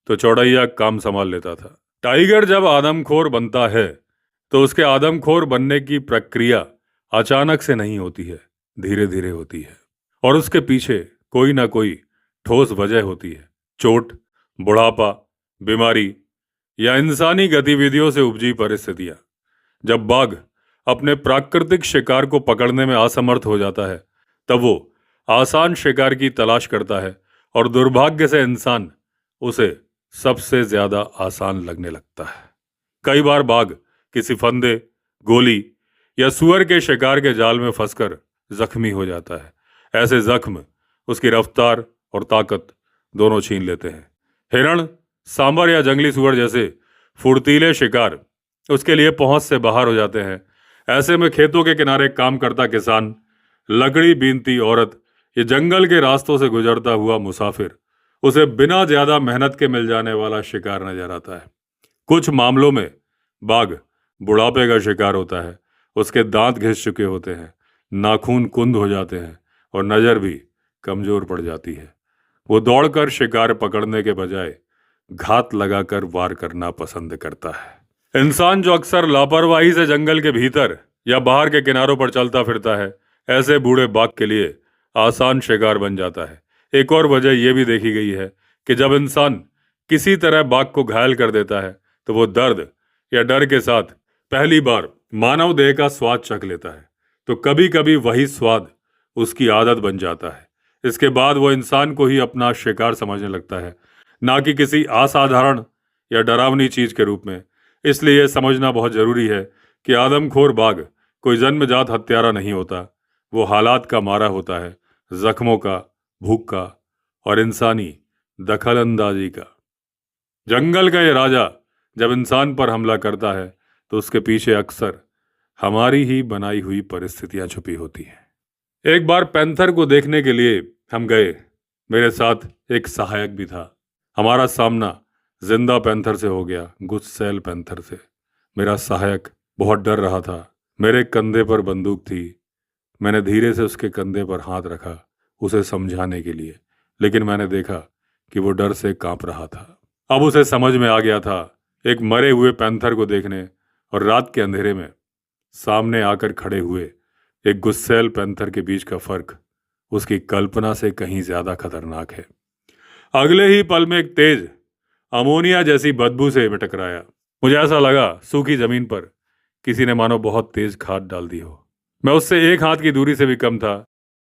तो चौड़ैया काम संभाल लेता था। टाइगर जब आदमखोर बनता है तो उसके आदमखोर बनने की प्रक्रिया अचानक से नहीं होती है, धीरे धीरे होती है, और उसके पीछे कोई ना कोई ठोस वजह होती है। चोट, बुढ़ापा, बीमारी या इंसानी गतिविधियों से उपजी परिस्थितियां। जब बाघ अपने प्राकृतिक शिकार को पकड़ने में असमर्थ हो जाता है, तब वो आसान शिकार की तलाश करता है और दुर्भाग्य से इंसान उसे सबसे ज्यादा आसान लगने लगता है। कई बार बाघ किसी फंदे, गोली या सुअर के शिकार के जाल में फंसकर जख्मी हो जाता है। ऐसे जख्म उसकी रफ्तार और ताकत दोनों छीन लेते हैं। हिरण, सांबर या जंगली सुअर जैसे फुर्तीले शिकार उसके लिए पहुंच से बाहर हो जाते हैं। ऐसे में खेतों के किनारे काम करता किसान, लकड़ी बीनती औरत, ये जंगल के रास्तों से गुजरता हुआ मुसाफिर उसे बिना ज्यादा मेहनत के मिल जाने वाला शिकार नजर आता है। कुछ मामलों में बाघ बुढ़ापे का शिकार होता है। उसके दांत घिस चुके होते हैं, नाखून कुंद हो जाते हैं और नजर भी कमजोर पड़ जाती है। वो दौड़कर शिकार पकड़ने के बजाय घात लगाकर वार करना पसंद करता है। इंसान जो अक्सर लापरवाही से जंगल के भीतर या बाहर के किनारों पर चलता फिरता है, ऐसे बूढ़े बाघ के लिए आसान शिकार बन जाता है। एक और वजह यह भी देखी गई है कि जब इंसान किसी तरह बाघ को घायल कर देता है तो वो दर्द या डर के साथ पहली बार मानव देह का स्वाद चख लेता है तो कभी कभी वही स्वाद उसकी आदत बन जाता है। इसके बाद वो इंसान को ही अपना शिकार समझने लगता है, ना कि किसी असाधारण या डरावनी चीज के रूप में। इसलिए यह समझना बहुत जरूरी है कि आदमखोर बाघ कोई जन्मजात हत्यारा नहीं होता। वो हालात का मारा होता है, जख्मों का, भूख का और इंसानी दखलंदाजी का। जंगल का ये राजा जब इंसान पर हमला करता है तो उसके पीछे अक्सर हमारी ही बनाई हुई परिस्थितियां छुपी होती हैं। एक बार पैंथर को देखने के लिए हम गए। मेरे साथ एक सहायक भी था। हमारा सामना जिंदा पैंथर से हो गया, गुस्सैल पैंथर से। मेरा सहायक बहुत डर रहा था। मेरे कंधे पर बंदूक थी। मैंने धीरे से उसके कंधे पर हाथ रखा उसे समझाने के लिए, लेकिन मैंने देखा कि वो डर से कांप रहा था। अब उसे समझ में आ गया था एक मरे हुए पैंथर को देखने और रात के अंधेरे में सामने आकर खड़े हुए एक गुस्सैल पैंथर के बीच का फर्क उसकी कल्पना से कहीं ज्यादा खतरनाक है। अगले ही पल में एक तेज अमोनिया जैसी बदबू से मैं टकराया। मुझे ऐसा लगा सूखी जमीन पर किसी ने मानो बहुत तेज खाद डाल दी हो। मैं उससे एक हाथ की दूरी से भी कम था,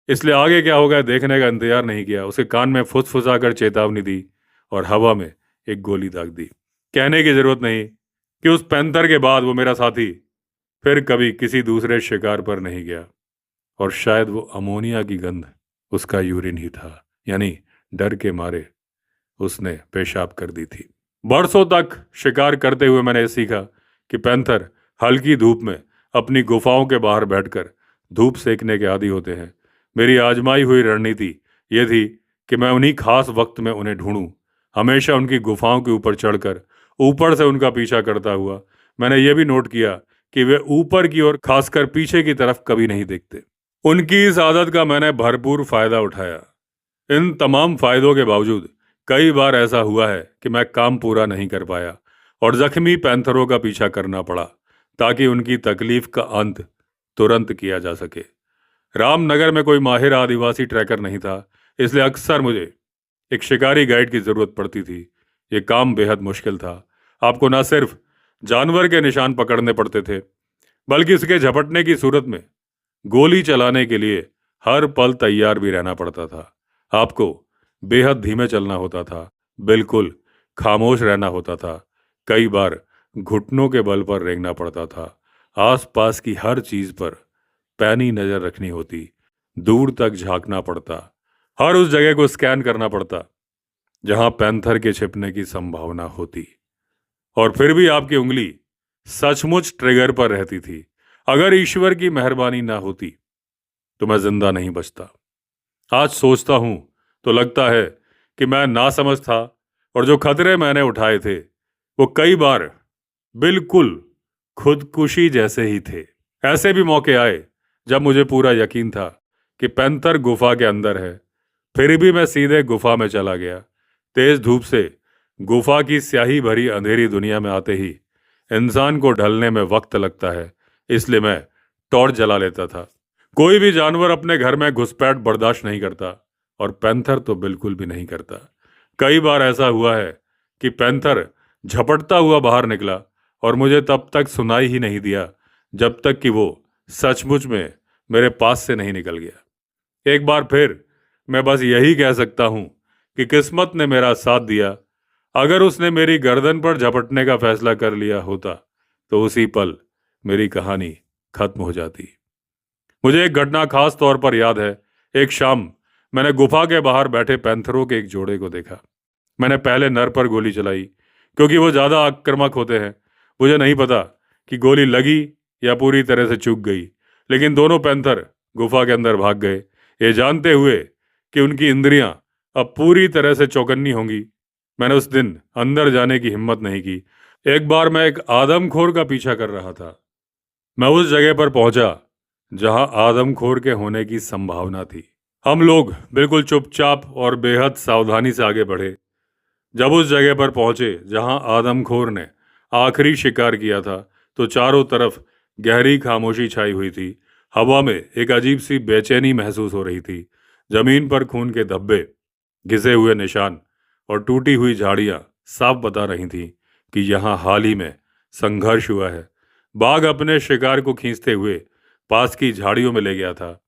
इसलिए आगे क्या होगा देखने का इंतजार नहीं किया। उसके कान में फुसफुसाकर चेतावनी दी और हवा में एक गोली दाग दी। कहने की जरूरत नहीं कि उस पैंथर के बाद वो मेरा साथी फिर कभी किसी दूसरे शिकार पर नहीं गया। और शायद वो अमोनिया की गंध उसका यूरिन ही था, यानी डर के मारे उसने पेशाब कर दी थी। बरसों तक शिकार करते हुए मैंने सीखा कि पैंथर हल्की धूप में अपनी गुफाओं के बाहर बैठकर धूप सेकने के आदी होते हैं। मेरी आजमाई हुई रणनीति ये थी कि मैं उन्हीं खास वक्त में उन्हें ढूंढूं, हमेशा उनकी गुफाओं के ऊपर चढ़कर ऊपर से उनका पीछा करता हुआ। मैंने यह भी नोट किया कि वे ऊपर की ओर, खासकर पीछे की तरफ, कभी नहीं देखते। उनकी इस आदत का मैंने भरपूर फायदा उठाया। इन तमाम फायदों के बावजूद कई बार ऐसा हुआ है कि मैं काम पूरा नहीं कर पाया और जख्मी पैंथरों का पीछा करना पड़ा ताकि उनकी तकलीफ का अंत तुरंत किया जा सके। रामनगर में कोई माहिर आदिवासी ट्रैकर नहीं था, इसलिए अक्सर मुझे एक शिकारी गाइड की जरूरत पड़ती थी। ये काम बेहद मुश्किल था। आपको न सिर्फ जानवर के निशान पकड़ने पड़ते थे, बल्कि इसके झपटने की सूरत में गोली चलाने के लिए हर पल तैयार भी रहना पड़ता था। आपको बेहद धीमे चलना होता था, बिल्कुल खामोश रहना होता था। कई बार घुटनों के बल पर रेंगना पड़ता था। आसपास की हर चीज पर पैनी नजर रखनी होती, दूर तक झांकना पड़ता, हर उस जगह को स्कैन करना पड़ता जहां पैंथर के छिपने की संभावना होती। और फिर भी आपकी उंगली सचमुच ट्रिगर पर रहती थी। अगर ईश्वर की मेहरबानी ना होती तो मैं जिंदा नहीं बचता। आज सोचता हूं तो लगता है कि मैं नासमझ था और जो खतरे मैंने उठाए थे वो कई बार बिल्कुल खुदकुशी जैसे ही थे। ऐसे भी मौके आए जब मुझे पूरा यकीन था कि पैंथर गुफा के अंदर है, फिर भी मैं सीधे गुफा में चला गया। तेज धूप से गुफा की स्याही भरी अंधेरी दुनिया में आते ही इंसान को ढलने में वक्त लगता है, इसलिए मैं टॉर्च जला लेता था। कोई भी जानवर अपने घर में घुसपैठ बर्दाश्त नहीं करता और पैंथर तो बिल्कुल भी नहीं करता। कई बार ऐसा हुआ है कि पैंथर झपटता हुआ बाहर निकला और मुझे तब तक सुनाई ही नहीं दिया जब तक कि वो सचमुच में मेरे पास से नहीं निकल गया। एक बार फिर मैं बस यही कह सकता हूं कि किस्मत ने मेरा साथ दिया। अगर उसने मेरी गर्दन पर झपटने का फैसला कर लिया होता तो उसी पल मेरी कहानी खत्म हो जाती। मुझे एक घटना खास तौर पर याद है। एक शाम मैंने गुफा के बाहर बैठे पैंथरों के एक जोड़े को देखा। मैंने पहले नर पर गोली चलाई क्योंकि वो ज्यादा आक्रामक होते हैं। मुझे नहीं पता कि गोली लगी या पूरी तरह से चूक गई, लेकिन दोनों पैंथर गुफा के अंदर भाग गए, ये जानते हुए कि उनकी इंद्रियां अब पूरी तरह से चौकन्नी होंगी। मैंने उस दिन अंदर जाने की हिम्मत नहीं की। एक बार मैं एक आदमखोर का पीछा कर रहा था। मैं उस जगह पर पहुंचा जहां आदमखोर के होने की संभावना थी। हम लोग बिल्कुल चुपचाप और बेहद सावधानी से आगे बढ़े। जब उस जगह पर पहुंचे जहां आदमखोर ने आखिरी शिकार किया था तो चारों तरफ गहरी खामोशी छाई हुई थी। हवा में एक अजीब सी बेचैनी महसूस हो रही थी। जमीन पर खून के धब्बे, घिसे हुए निशान और टूटी हुई झाड़ियां साफ बता रही थीं कि यहाँ हाल ही में संघर्ष हुआ है। बाघ अपने शिकार को खींचते हुए पास की झाड़ियों में ले गया था।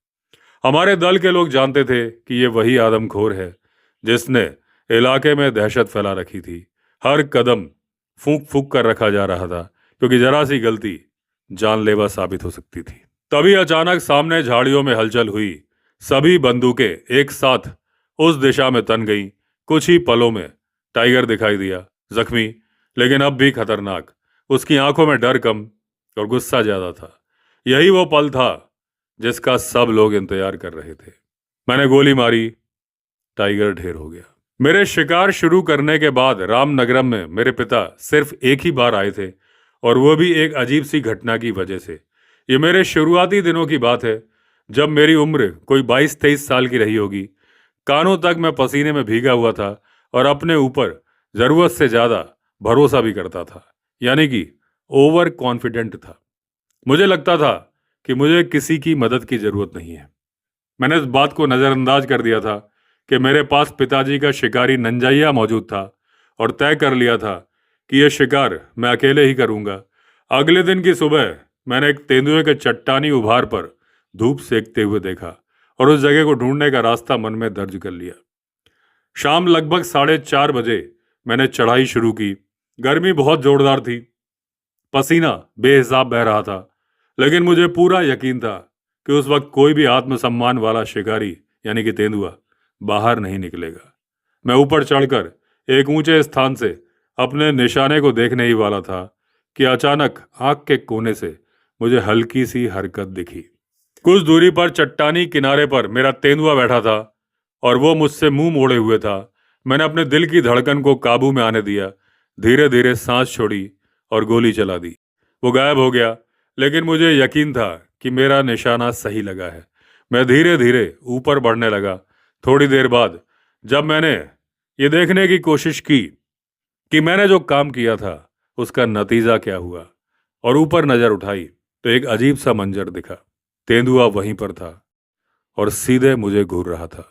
हमारे दल के लोग जानते थे कि ये वही आदमखोर है जिसने इलाके में दहशत फैला रखी थी। हर कदम फूंक फूंक कर रखा जा रहा था, क्योंकि जरा सी गलती जानलेवा साबित हो सकती थी। तभी अचानक सामने झाड़ियों में हलचल हुई। सभी बंदूकें एक साथ उस दिशा में तन गईं। कुछ ही पलों में टाइगर दिखाई दिया, जख्मी लेकिन अब भी खतरनाक। उसकी आंखों में डर कम और गुस्सा ज्यादा था। यही वो पल था जिसका सब लोग इंतजार कर रहे थे। मैंने गोली मारी, टाइगर ढेर हो गया। मेरे शिकार शुरू करने के बाद रामनगरम में मेरे पिता सिर्फ एक ही बार आए थे, और वो भी एक अजीब सी घटना की वजह से। ये मेरे शुरुआती दिनों की बात है, जब मेरी उम्र कोई 22-23 साल की रही होगी। कानों तक मैं पसीने में भीगा हुआ था और अपने ऊपर जरूरत से ज्यादा भरोसा भी करता था, यानी कि ओवर कॉन्फिडेंट था। मुझे लगता था कि मुझे किसी की मदद की जरूरत नहीं है। मैंने इस बात को नजरअंदाज कर दिया था कि मेरे पास पिताजी का शिकारी नंजैया मौजूद था, और तय कर लिया था कि यह शिकार मैं अकेले ही करूंगा। अगले दिन की सुबह मैंने एक तेंदुए के चट्टानी उभार पर धूप सेकते हुए देखा और उस जगह को ढूंढने का रास्ता मन में दर्ज कर लिया। शाम लगभग 4:30 बजे मैंने चढ़ाई शुरू की। गर्मी बहुत जोरदार थी, पसीना बेहिसाब बह रहा था, लेकिन मुझे पूरा यकीन था कि उस वक्त कोई भी आत्मसम्मान वाला शिकारी यानी कि तेंदुआ बाहर नहीं निकलेगा। मैं ऊपर चढ़कर एक ऊंचे स्थान से अपने निशाने को देखने ही वाला था कि अचानक आंख के कोने से मुझे हल्की सी हरकत दिखी। कुछ दूरी पर चट्टानी किनारे पर मेरा तेंदुआ बैठा था और वो मुझसे मुंह मोड़े हुए था। मैंने अपने दिल की धड़कन को काबू में आने दिया, धीरे धीरे सांस छोड़ी और गोली चला दी। वो गायब हो गया, लेकिन मुझे यकीन था कि मेरा निशाना सही लगा है। मैं धीरे धीरे ऊपर बढ़ने लगा। थोड़ी देर बाद जब मैंने ये देखने की कोशिश की कि मैंने जो काम किया था उसका नतीजा क्या हुआ और ऊपर नजर उठाई, तो एक अजीब सा मंजर दिखा। तेंदुआ वहीं पर था और सीधे मुझे घूर रहा था।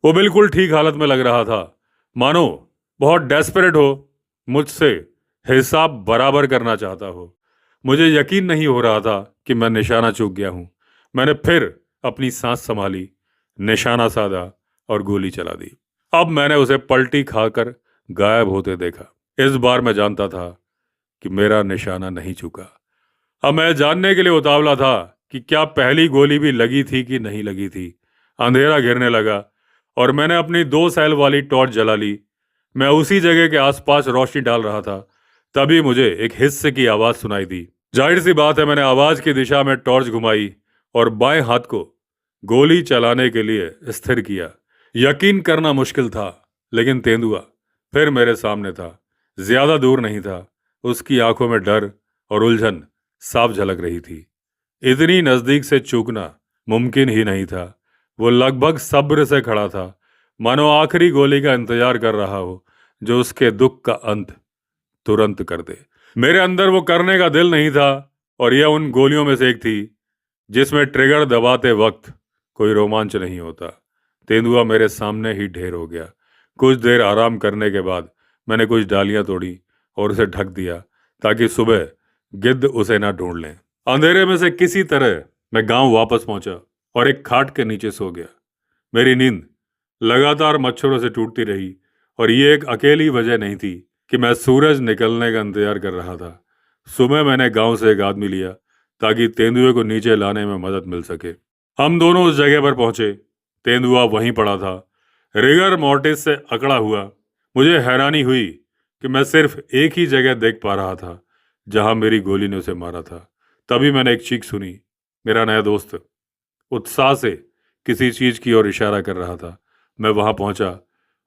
वो बिल्कुल ठीक हालत में लग रहा था, मानो बहुत डेस्परेट हो, मुझसे हिसाब बराबर करना चाहता हो। मुझे यकीन नहीं हो रहा था कि मैं निशाना चूक गया हूं। मैंने फिर अपनी सांस संभाली, निशाना साधा और गोली चला दी। अब मैंने उसे पलटी खाकर गायब होते देखा। इस बार मैं जानता था कि मेरा निशाना नहीं चूका। अब मैं जानने के लिए उतावला था कि क्या पहली गोली भी लगी थी कि नहीं लगी थी। अंधेरा घिरने लगा और मैंने अपनी 2 सेल वाली टॉर्च जला ली। मैं उसी जगह के आसपास रोशनी डाल रहा था, तभी मुझे एक हिस्से की आवाज सुनाई दी। जाहिर सी बात है, मैंने आवाज की दिशा में टॉर्च घुमाई और बाएं हाथ को गोली चलाने के लिए स्थिर किया। यकीन करना मुश्किल था, लेकिन तेंदुआ फिर मेरे सामने था, ज्यादा दूर नहीं था। उसकी आंखों में डर और उलझन साफ झलक रही थी। इतनी नजदीक से चूकना मुमकिन ही नहीं था। वो लगभग सब्र से खड़ा था, मानो आखिरी गोली का इंतजार कर रहा हो जो उसके दुख का अंत तुरंत कर दे। मेरे अंदर वो करने का दिल नहीं था, और यह उन गोलियों में से एक थी जिसमें ट्रिगर दबाते वक्त कोई रोमांच नहीं होता। तेंदुआ मेरे सामने ही ढेर हो गया। कुछ देर आराम करने के बाद मैंने कुछ डालियां तोड़ी और उसे ढक दिया ताकि सुबह गिद्ध उसे ना ढूंढ लें। अंधेरे में से किसी तरह मैं गांव वापस पहुंचा और एक खाट के नीचे सो गया। मेरी नींद लगातार मच्छरों से टूटती रही, और ये एक अकेली वजह नहीं थी कि मैं सूरज निकलने का इंतजार कर रहा था। सुबह मैंने गांव से एक आदमी लिया ताकि तेंदुए को नीचे लाने में मदद मिल सके। हम दोनों उस जगह पर पहुंचे। तेंदुआ वहीं पड़ा था, रिगर मोर्टिस से अकड़ा हुआ। मुझे हैरानी हुई कि मैं सिर्फ एक ही जगह देख पा रहा था जहां मेरी गोली ने उसे मारा था। तभी मैंने एक चीख सुनी। मेरा नया दोस्त उत्साह से किसी चीज की ओर इशारा कर रहा था। मैं वहां पहुंचा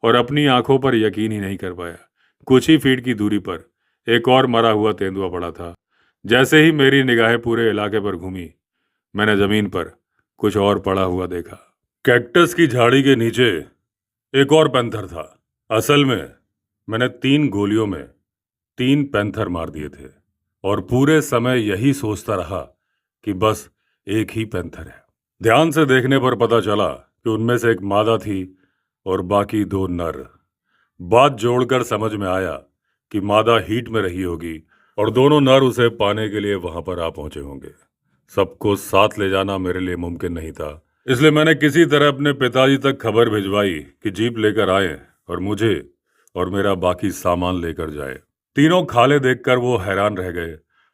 और अपनी आंखों पर यकीन ही नहीं कर पाया। कुछ ही फीट की दूरी पर एक और मरा हुआ तेंदुआ पड़ा था। जैसे ही मेरी निगाहें पूरे इलाके पर घूमी, मैंने जमीन पर कुछ और पड़ा हुआ देखा। कैक्टस की झाड़ी के नीचे एक और पैंथर था। असल में मैंने 3 गोलियों में 3 पैंथर मार दिए थे, और पूरे समय यही सोचता रहा कि बस एक ही पैंथर है। ध्यान से देखने पर पता चला कि उनमें से एक मादा थी और बाकी 2 नर। बात जोड़कर समझ में आया कि मादा हीट में रही होगी और दोनों नर उसे पाने के लिए वहां पर आ पहुंचे होंगे। सबको साथ ले जाना मेरे लिए मुमकिन नहीं था, इसलिए मैंने किसी तरह अपने पिताजी तक खबर भिजवाई कि जीप लेकर आए और मुझे और मेरा बाकी सामान लेकर जाए। तीनों खाले देखकर वो हैरान रह गए।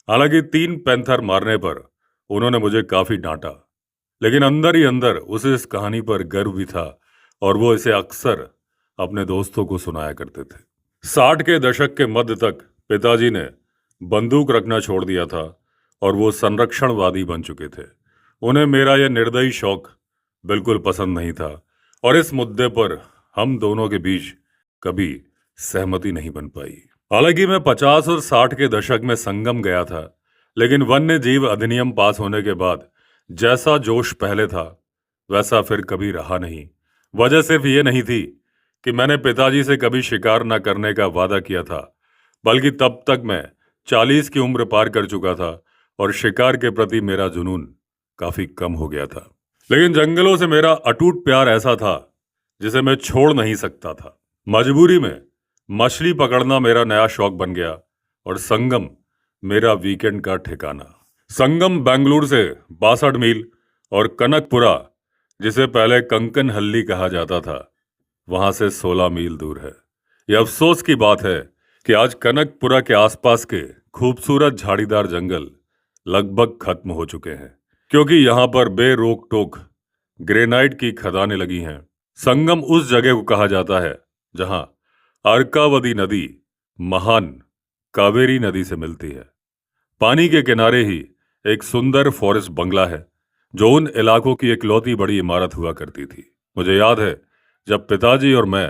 हालांकि 3 पैंथर मारने पर उन्होंने मुझे काफी डांटा, लेकिन अंदर ही अंदर उसे इस कहानी पर गर्व भी था और वो इसे अक्सर अपने दोस्तों को सुनाया करते थे। 60 के दशक के मध्य तक पिताजी ने बंदूक रखना छोड़ दिया था और वो संरक्षणवादी बन चुके थे। उन्हें मेरा यह निर्दयी शौक बिल्कुल पसंद नहीं था और इस मुद्दे पर हम दोनों के बीच कभी सहमति नहीं बन पाई। हालांकि मैं 50 और 60 के दशक में संगम गया था, लेकिन वन्य जीव अधिनियम पास होने के बाद जैसा जोश पहले था वैसा फिर कभी रहा नहीं। वजह सिर्फ ये नहीं थी कि मैंने पिताजी से कभी शिकार न करने का वादा किया था, बल्कि तब तक मैं 40 की उम्र पार कर चुका था और शिकार के प्रति मेरा जुनून काफी कम हो गया था। लेकिन जंगलों से मेरा अटूट प्यार ऐसा था जिसे मैं छोड़ नहीं सकता था। मजबूरी में मछली पकड़ना मेरा नया शौक बन गया और संगम मेरा वीकेंड का ठिकाना। संगम बेंगलुरु से 62 मील और कनकपुरा, जिसे पहले कंकनहल्ली कहा जाता था, वहां से 16 मील दूर है। यह अफसोस की बात है कि आज कनकपुरा के आसपास के खूबसूरत झाड़ीदार जंगल लगभग खत्म हो चुके हैं, क्योंकि यहाँ पर बेरोक टोक ग्रेनाइट की खदानें लगी हैं। संगम उस जगह को कहा जाता है जहां अर्कावती नदी महान कावेरी नदी से मिलती है। पानी के किनारे ही एक सुंदर फॉरेस्ट बंगला है जो उन इलाकों की इकलौती बड़ी इमारत हुआ करती थी। मुझे याद है जब पिताजी और मैं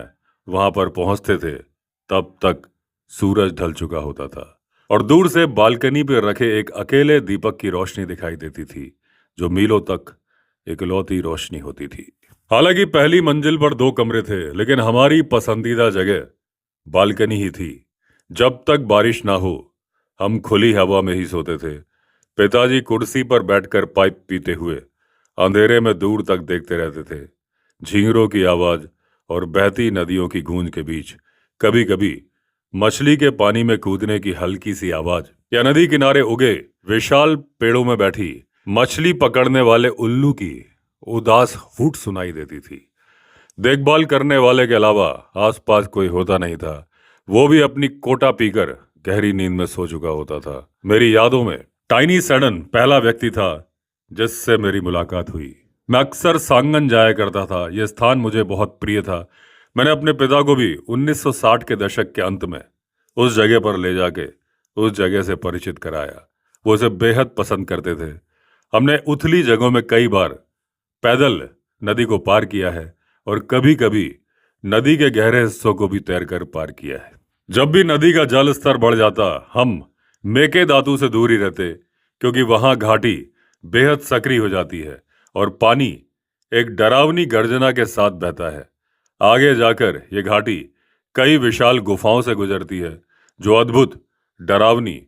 वहां पर पहुंचते थे तब तक सूरज ढल चुका होता था और दूर से बालकनी पर रखे एक अकेले दीपक की रोशनी दिखाई देती थी जो मीलों तक इकलौती रोशनी होती थी। हालांकि पहली मंजिल पर 2 कमरे थे, लेकिन हमारी पसंदीदा जगह बालकनी ही थी। जब तक बारिश ना हो हम खुली हवा में ही सोते थे। पिताजी कुर्सी पर बैठकर पाइप पीते हुए अंधेरे में दूर तक देखते रहते थे। झींगरों की आवाज और बहती नदियों की गूंज के बीच कभी कभी मछली के पानी में कूदने की हल्की सी आवाज या नदी किनारे उगे विशाल पेड़ों में बैठी मछली पकड़ने वाले उल्लू की उदास हूट सुनाई देती थी। देखभाल करने वाले के अलावा आसपास कोई होता नहीं था। वो भी अपनी कोटा पीकर गहरी नींद में सो चुका होता था। मेरी यादों में टाइनी सैडन पहला व्यक्ति था जिससे मेरी मुलाकात हुई। मैं अक्सर सांगन जाया करता था। यह स्थान मुझे बहुत प्रिय था। मैंने अपने पिता को भी 1960 के दशक के अंत में उस जगह पर ले जाके उस जगह से परिचित कराया। वो उसे बेहद पसंद करते थे। हमने उथली जगहों में कई बार पैदल नदी को पार किया है और कभी कभी नदी के गहरे हिस्सों को भी तैरकर पार किया है। जब भी नदी का जल स्तर बढ़ जाता हम मेकेदातु से दूर ही रहते, क्योंकि वहां घाटी बेहद सक्रिय हो जाती है और पानी एक डरावनी गर्जना के साथ बहता है। आगे जाकर यह घाटी कई विशाल गुफाओं से गुजरती है जो अद्भुत, डरावनी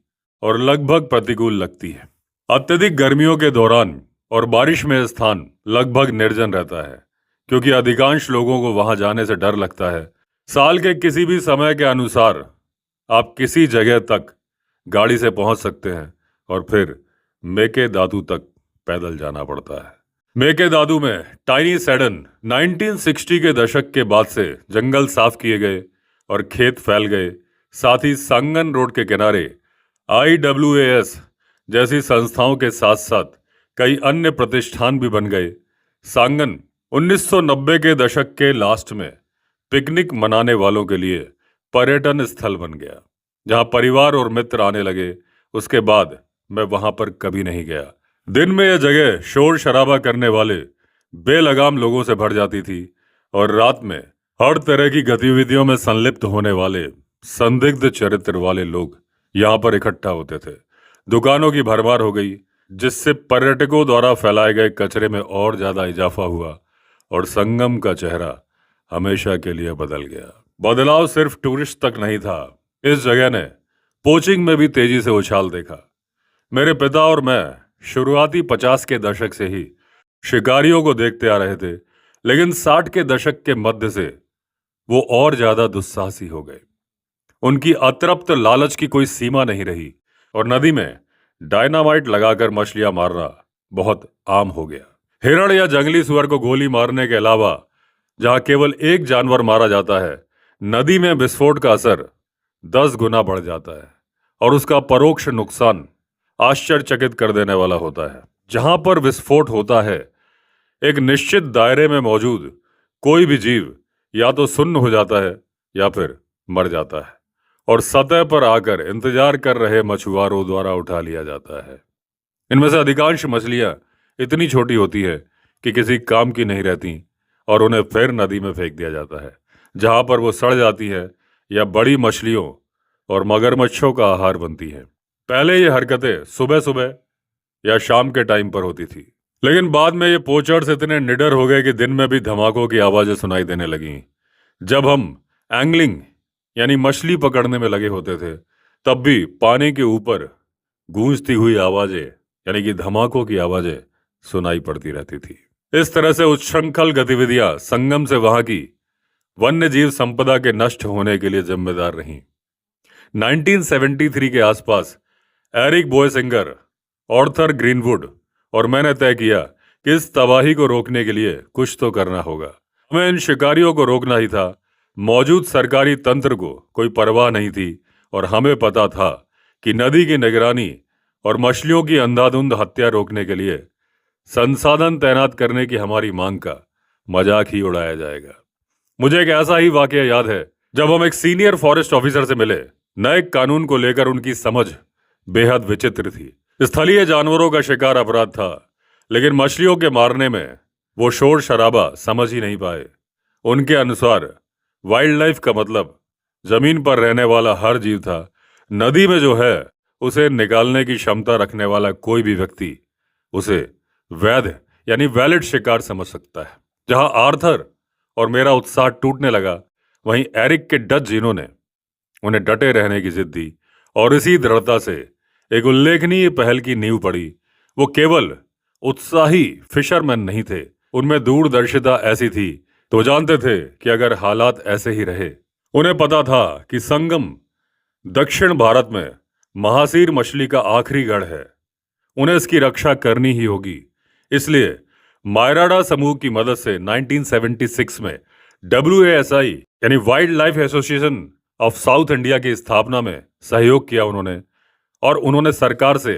और लगभग प्रतिकूल लगती है। अत्यधिक गर्मियों के दौरान और बारिश में यह स्थान लगभग निर्जन रहता है, क्योंकि अधिकांश लोगों को वहां जाने से डर लगता है। साल के किसी भी समय के अनुसार आप किसी जगह तक गाड़ी से पहुंच सकते हैं और फिर मेकेदातु तक पैदल जाना पड़ता है। मेकेदातु में टाइनी सैडन 1960 के दशक के बाद से जंगल साफ किए गए और खेत फैल गए। साथ ही सांगन रोड के किनारे IWAS जैसी संस्थाओं के साथ साथ कई अन्य प्रतिष्ठान भी बन गए। सांगन 1990 के दशक के लास्ट में पिकनिक मनाने वालों के लिए पर्यटन स्थल बन गया, जहां परिवार और मित्र आने लगे। उसके बाद मैं वहां पर कभी नहीं गया। दिन में यह जगह शोर शराबा करने वाले बेलगाम लोगों से भर जाती थी और रात में हर तरह की गतिविधियों में संलिप्त होने वाले संदिग्ध चरित्र वाले लोग यहाँ पर इकट्ठा होते थे। दुकानों की भरमार हो गई, जिससे पर्यटकों द्वारा फैलाए गए कचरे में और ज्यादा इजाफा हुआ और संगम का चेहरा हमेशा के लिए बदल गया। बदलाव सिर्फ टूरिस्ट तक नहीं था, इस जगह ने पोचिंग में भी तेजी से उछाल देखा। मेरे पिता और मैं शुरुआती 50 के दशक से ही शिकारियों को देखते आ रहे थे, लेकिन 60 के दशक के मध्य से वो और ज्यादा दुस्साहसी हो गए। उनकी अतृप्त लालच की कोई सीमा नहीं रही। और नदी में डायनामाइट लगाकर मछलियां मारना बहुत आम हो गया। हिरण या जंगली सुअर को गोली मारने के अलावा जहां केवल एक जानवर मारा जाता है, नदी में विस्फोट का असर 10 गुना बढ़ जाता है और उसका परोक्ष नुकसान आश्चर्यचकित कर देने वाला होता है। जहां पर विस्फोट होता है, एक निश्चित दायरे में मौजूद कोई भी जीव या तो सुन्न हो जाता है या फिर मर जाता है और सतह पर आकर इंतजार कर रहे मछुआरों द्वारा उठा लिया जाता है। इनमें से अधिकांश मछलियां इतनी छोटी होती है कि किसी काम की नहीं रहती और उन्हें फिर नदी में फेंक दिया जाता है, जहां पर वो सड़ जाती है या बड़ी मछलियों और मगरमच्छों का आहार बनती है। पहले ये हरकतें सुबह सुबह या शाम के टाइम पर होती थी, लेकिन बाद में ये पोचर्स इतने निडर हो गए कि दिन में भी धमाकों की आवाजें सुनाई देने लगीं। जब हम एंगलिंग यानी मछली पकड़ने में लगे होते थे, तब भी पानी के ऊपर गूंजती हुई आवाजें यानी कि धमाकों की आवाजें सुनाई पड़ती रहती थी। इस तरह से उच्छृंखल गतिविधियां संगम से वहां की वन्य जीव संपदा के नष्ट होने के लिए जिम्मेदार रहीं। 1973 के आसपास एरिक बोयसिंगर, ऑर्थर ग्रीनवुड और मैंने तय किया कि इस तबाही को रोकने के लिए कुछ तो करना होगा। हमें इन शिकारियों को रोकना ही था। मौजूद सरकारी तंत्र को कोई परवाह नहीं थी और हमें पता था कि नदी की निगरानी और मछलियों की अंधाधुंध हत्या रोकने के लिए संसाधन तैनात करने की हमारी मांग का मजाक ही उड़ाया जाएगा। मुझे एक ऐसा ही वाकया याद है जब हम एक सीनियर फॉरेस्ट ऑफिसर से मिले। नए कानून को लेकर उनकी समझ बेहद विचित्र थी। स्थलीय जानवरों का शिकार अपराध था, लेकिन मछलियों के मारने में वो शोर शराबा समझ ही नहीं पाए। उनके अनुसार वाइल्ड लाइफ का मतलब जमीन पर रहने वाला हर जीव था। नदी में जो है उसे निकालने की क्षमता रखने वाला कोई भी व्यक्ति उसे वैध यानी वैलिड शिकार समझ सकता है। जहां आर्थर और मेरा उत्साह टूटने लगा, वहीं एरिक के डच जीनों ने उन्हें डटे रहने की जिद दी और इसी दृढ़ता से एक उल्लेखनीय पहल की नींव पड़ी। वो केवल उत्साही फिशरमैन नहीं थे, उनमें दूरदर्शिता ऐसी थी तो जानते थे कि अगर हालात ऐसे ही रहे, उन्हें पता था कि संगम दक्षिण भारत में महासीर मछली का आखिरी गढ़ है, उन्हें इसकी रक्षा करनी ही होगी। इसलिए मायराडा समूह की मदद से 1976 में WASI यानी wild life association of south India की स्थापना में सहयोग किया उन्होंने, और उन्होंने सरकार से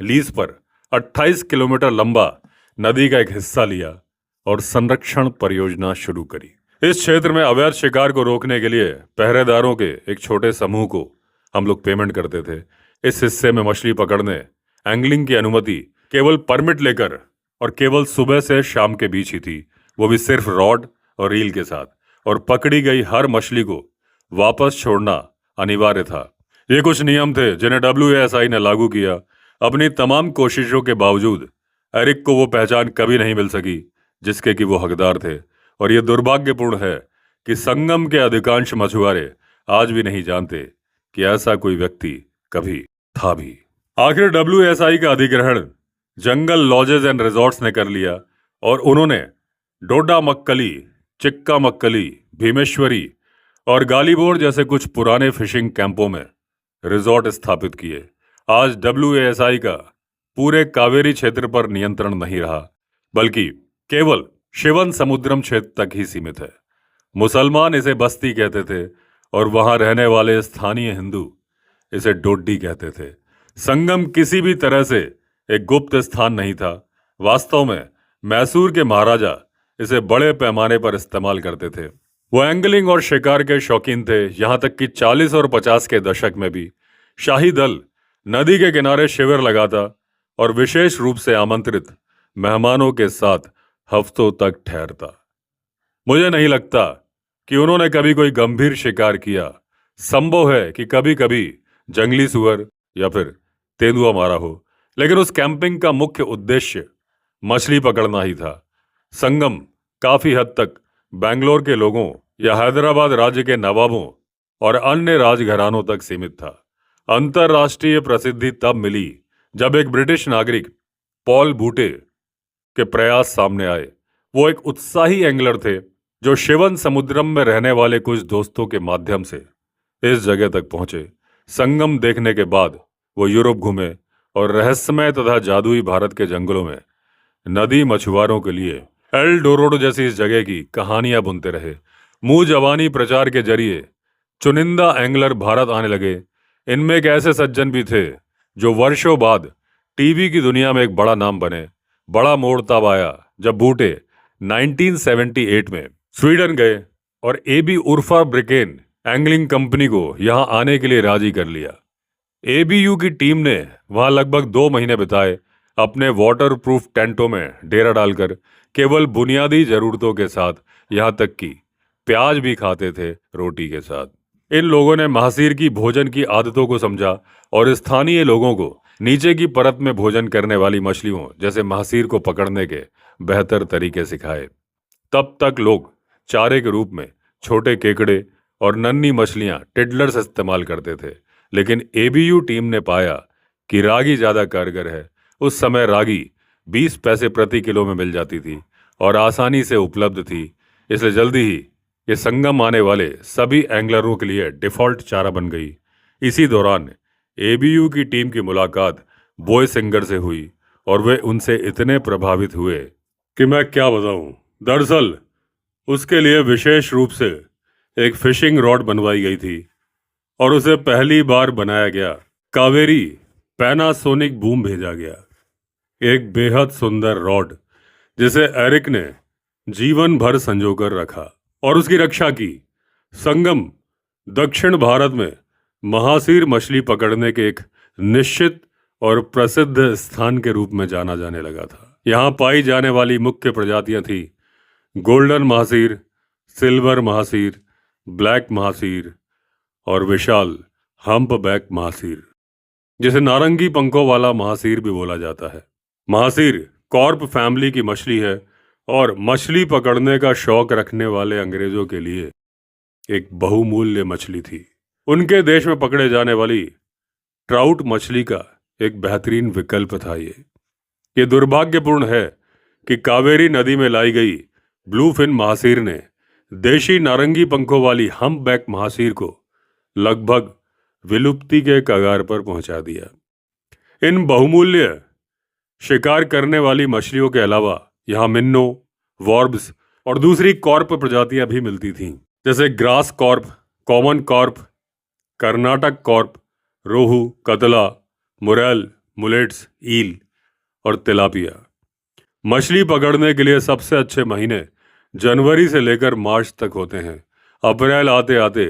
लीज पर 28 किलोमीटर लंबा नदी का एक हिस्सा लिया और संरक्षण परियोजना शुरू करी। इस क्षेत्र में अवैध शिकार को रोकने के लिए पहरेदारों के एक छोटे समूह को हम लोग पेमेंट करते थे। इस हिस्से में मछली पकड़ने, एंगलिंग की अनुमति केवल परमिट लेकर और केवल सुबह से शाम के बीच ही थी, वो भी सिर्फ रॉड और रील के साथ, और पकड़ी गई हर मछली को वापस छोड़ना अनिवार्य था। ये कुछ नियम थे जिन्हें WASI ने लागू किया। अपनी तमाम कोशिशों के बावजूद एरिक को वो पहचान कभी नहीं मिल सकी जिसके कि वो हकदार थे, और ये दुर्भाग्यपूर्ण है कि संगम के अधिकांश मछुआरे आज भी नहीं जानते कि ऐसा कोई व्यक्ति कभी था भी। आखिर WASI का अधिग्रहण जंगल लॉजेज एंड रिजॉर्ट्स ने कर लिया और उन्होंने डोडा मक्कली, चिक्का मक्कली, भीमेश्वरी और गालीबोर जैसे कुछ पुराने फिशिंग कैंपों में रिजॉर्ट स्थापित किए। आज WASI का पूरे कावेरी क्षेत्र पर नियंत्रण नहीं रहा, बल्कि केवल शिवन समुद्रम क्षेत्र तक ही सीमित है। मुसलमान इसे बस्ती कहते थे और वहां रहने वाले स्थानीय हिंदू इसे डोड्डी कहते थे। संगम किसी भी तरह से एक गुप्त स्थान नहीं था। वास्तव में मैसूर के महाराजा इसे बड़े पैमाने पर इस्तेमाल करते थे। वो एंगलिंग और शिकार के शौकीन थे, यहां तक कि 40 और 50 के दशक में भी शाही दल नदी के किनारे शिविर लगाता और विशेष रूप से आमंत्रित मेहमानों के साथ हफ्तों तक ठहरता। मुझे नहीं लगता कि उन्होंने कभी कोई गंभीर शिकार किया। संभव है कि कभी कभी जंगली सुअर या फिर तेंदुआ मारा हो, लेकिन उस कैंपिंग का मुख्य उद्देश्य मछली पकड़ना ही था। संगम काफी हद तक बेंगलोर के लोगों या हैदराबाद राज्य के नवाबों और अन्य राजघरानों तक सीमित था। अंतर्राष्ट्रीय प्रसिद्धि तब मिली जब एक ब्रिटिश नागरिक पॉल बूटे के प्रयास सामने आए। वो एक उत्साही एंगलर थे जो शिवन समुद्रम में रहने वाले कुछ दोस्तों के माध्यम से इस जगह तक पहुंचे। संगम देखने के बाद वो यूरोप घूमे और रहस्यमय तथा जादुई भारत के जंगलों में नदी मछुआरों के लिए एल डोरोडो जैसी इस जगह की कहानियां बुनते रहे। मुंह जबानी प्रचार के जरिए चुनिंदा एंगलर भारत आने लगे। इनमें एक ऐसे सज्जन भी थे जो वर्षों बाद टीवी की दुनिया में एक बड़ा नाम बने। बड़ा मोड़ तब आया जब बूटे 1978 में स्वीडन गए और एबी उर्फा ब्रिकेन एंगलिंग कंपनी को यहां आने के लिए राजी कर लिया। एबीयू की टीम ने वहां लगभग 2 महीने बिताए, अपने वाटर प्रूफ टेंटों में डेरा डालकर केवल बुनियादी जरूरतों के साथ, यहां तक कि प्याज भी खाते थे रोटी के साथ। इन लोगों ने महासीर की भोजन की आदतों को समझा और स्थानीय लोगों को नीचे की परत में भोजन करने वाली मछलियों जैसे महासीर को पकड़ने के बेहतर तरीके सिखाए। तब तक लोग चारे के रूप में छोटे केकड़े और नन्ही मछलियां टिडलर्स इस्तेमाल करते थे, लेकिन एबीयू टीम ने पाया कि रागी ज्यादा कारगर है। उस समय रागी 20 पैसे प्रति किलो में मिल जाती थी और आसानी से उपलब्ध थी, इसलिए जल्दी ही ये संगम आने वाले सभी एंगलरों के लिए डिफॉल्ट चारा बन गई। इसी दौरान एबीयू की टीम की मुलाकात बॉय सिंगर से हुई और वे उनसे इतने प्रभावित हुए कि मैं क्या बताऊं। दरअसल उसके लिए विशेष रूप से एक फिशिंग रॉड बनवाई गई थी और उसे पहली बार बनाया गया कावेरी पैनासोनिक बूम भेजा गया। एक बेहद सुंदर रॉड जिसे एरिक ने जीवन भर संजोकर रखा और उसकी रक्षा की। संगम दक्षिण भारत में महासीर मछली पकड़ने के एक निश्चित और प्रसिद्ध स्थान के रूप में जाना जाने लगा था। यहाँ पाई जाने वाली मुख्य प्रजातियां थी golden mahseer, silver mahseer, black mahseer और विशाल हम्पबैक महासीर, जिसे नारंगी पंखों वाला महासीर भी बोला जाता है। महासीर कॉर्प फैमिली की मछली है और मछली पकड़ने का शौक रखने वाले अंग्रेजों के लिए एक बहुमूल्य मछली थी। उनके देश में पकड़े जाने वाली ट्राउट मछली का एक बेहतरीन विकल्प था। ये दुर्भाग्यपूर्ण है कि कावेरी नदी में लाई गई ब्लूफिन महासीर ने देशी नारंगी पंखों वाली हम्पबैक महासीर को लगभग विलुप्ति के कगार पर पहुंचा दिया। इन बहुमूल्य शिकार करने वाली मछलियों के अलावा यहाँ मिन्नो, वॉर्ब्स और दूसरी कॉर्प प्रजातियां भी मिलती थीं, जैसे grass carp, common carp, Karnataka carp, rohu, catla, murrel, मुलेट्स, ईल और तिलापिया। मछली पकड़ने के लिए सबसे अच्छे महीने जनवरी से लेकर मार्च तक होते हैं। अप्रैल आते आते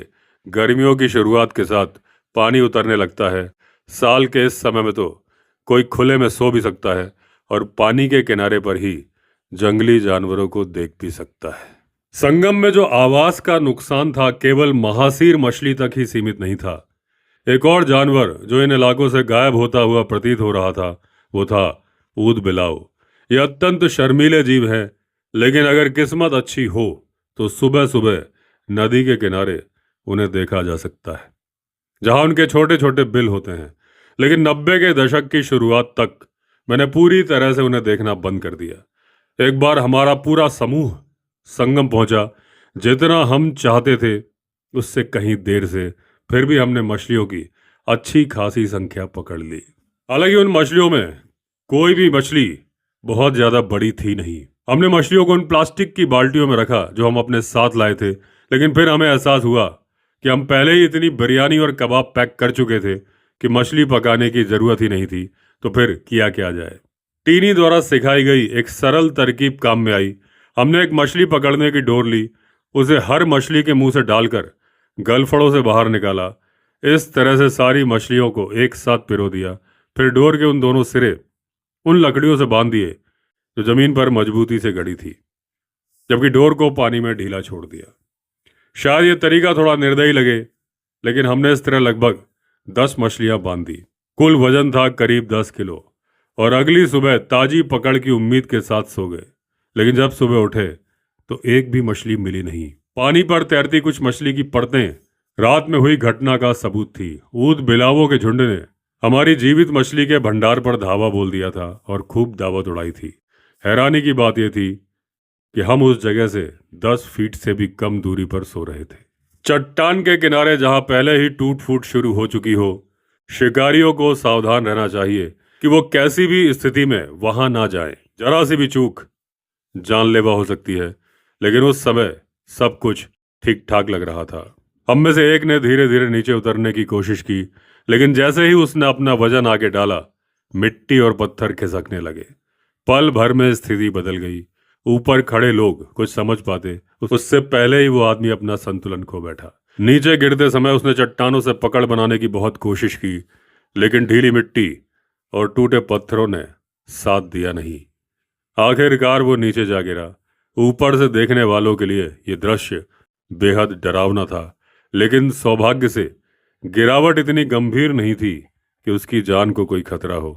गर्मियों की शुरुआत के साथ पानी उतरने लगता है। साल के इस समय में तो कोई खुले में सो भी सकता है और पानी के किनारे पर ही जंगली जानवरों को देख भी सकता है। संगम में जो आवास का नुकसान था केवल महासीर मछली तक ही सीमित नहीं था। एक और जानवर जो इन इलाकों से गायब होता हुआ प्रतीत हो रहा था वो था ऊद बिलाव। ये अत्यंत शर्मीले जीव हैं, लेकिन अगर किस्मत अच्छी हो तो सुबह सुबह नदी के किनारे उन्हें देखा जा सकता है, जहां उनके छोटे छोटे बिल होते हैं। लेकिन 90 के दशक की शुरुआत तक मैंने पूरी तरह से उन्हें देखना बंद कर दिया। एक बार हमारा पूरा समूह संगम पहुंचा। जितना हम चाहते थे उससे कहीं देर से, फिर भी हमने मछलियों की अच्छी खासी संख्या पकड़ ली। हालांकि उन मछलियों में कोई भी मछली बहुत ज्यादा बड़ी थी नहीं। हमने मछलियों को उन प्लास्टिक की बाल्टियों में रखा जो हम अपने साथ लाए थे, लेकिन फिर हमें एहसास हुआ कि हम पहले ही इतनी बिरयानी और कबाब पैक कर चुके थे कि मछली पकाने की जरूरत ही नहीं थी। तो फिर किया क्या जाए। टीनी द्वारा सिखाई गई एक सरल तरकीब काम में आई। हमने एक मछली पकड़ने की डोर ली, उसे हर मछली के मुंह से डालकर गलफड़ों से बाहर निकाला। इस तरह से सारी मछलियों को एक साथ पिरो दिया। फिर डोर के उन दोनों सिरे उन लकड़ियों से बांध दिए जो जमीन पर मजबूती से गड़ी थी, जबकि डोर को पानी में ढीला छोड़ दिया। शायद ये तरीका थोड़ा निर्दयी लगे, लेकिन हमने इस तरह लगभग 10 मछलियां बांध दी। कुल वजन था करीब 10 किलो और अगली सुबह ताजी पकड़ की उम्मीद के साथ सो गए। लेकिन जब सुबह उठे तो एक भी मछली मिली नहीं। पानी पर तैरती कुछ मछली की परतें रात में हुई घटना का सबूत थी। ऊद बिलावों के झुंड ने हमारी जीवित मछली के भंडार पर धावा बोल दिया था और खूब दावत उड़ाई थी। हैरानी की बात यह थी कि हम उस जगह से 10 फीट से भी कम दूरी पर सो रहे थे। चट्टान के किनारे जहां पहले ही टूट फूट शुरू हो चुकी हो, शिकारियों को सावधान रहना चाहिए कि वो कैसी भी स्थिति में वहां ना जाएं। जरा सी भी चूक जानलेवा हो सकती है। लेकिन उस समय सब कुछ ठीक ठाक लग रहा था। हम में से एक ने धीरे धीरे नीचे उतरने की कोशिश की, लेकिन जैसे ही उसने अपना वजन आगे डाला, मिट्टी और पत्थर खिसकने लगे। पल भर में स्थिति बदल गई। ऊपर खड़े लोग कुछ समझ पाते उससे पहले ही वो आदमी अपना संतुलन खो बैठा। नीचे गिरते समय उसने चट्टानों से पकड़ बनाने की बहुत कोशिश की, लेकिन ढीली मिट्टी और टूटे पत्थरों ने साथ दिया नहीं। आखिरकार वो नीचे जा गिरा। ऊपर से देखने वालों के लिए ये दृश्य बेहद डरावना था, लेकिन सौभाग्य से गिरावट इतनी गंभीर नहीं थी कि उसकी जान को कोई खतरा हो।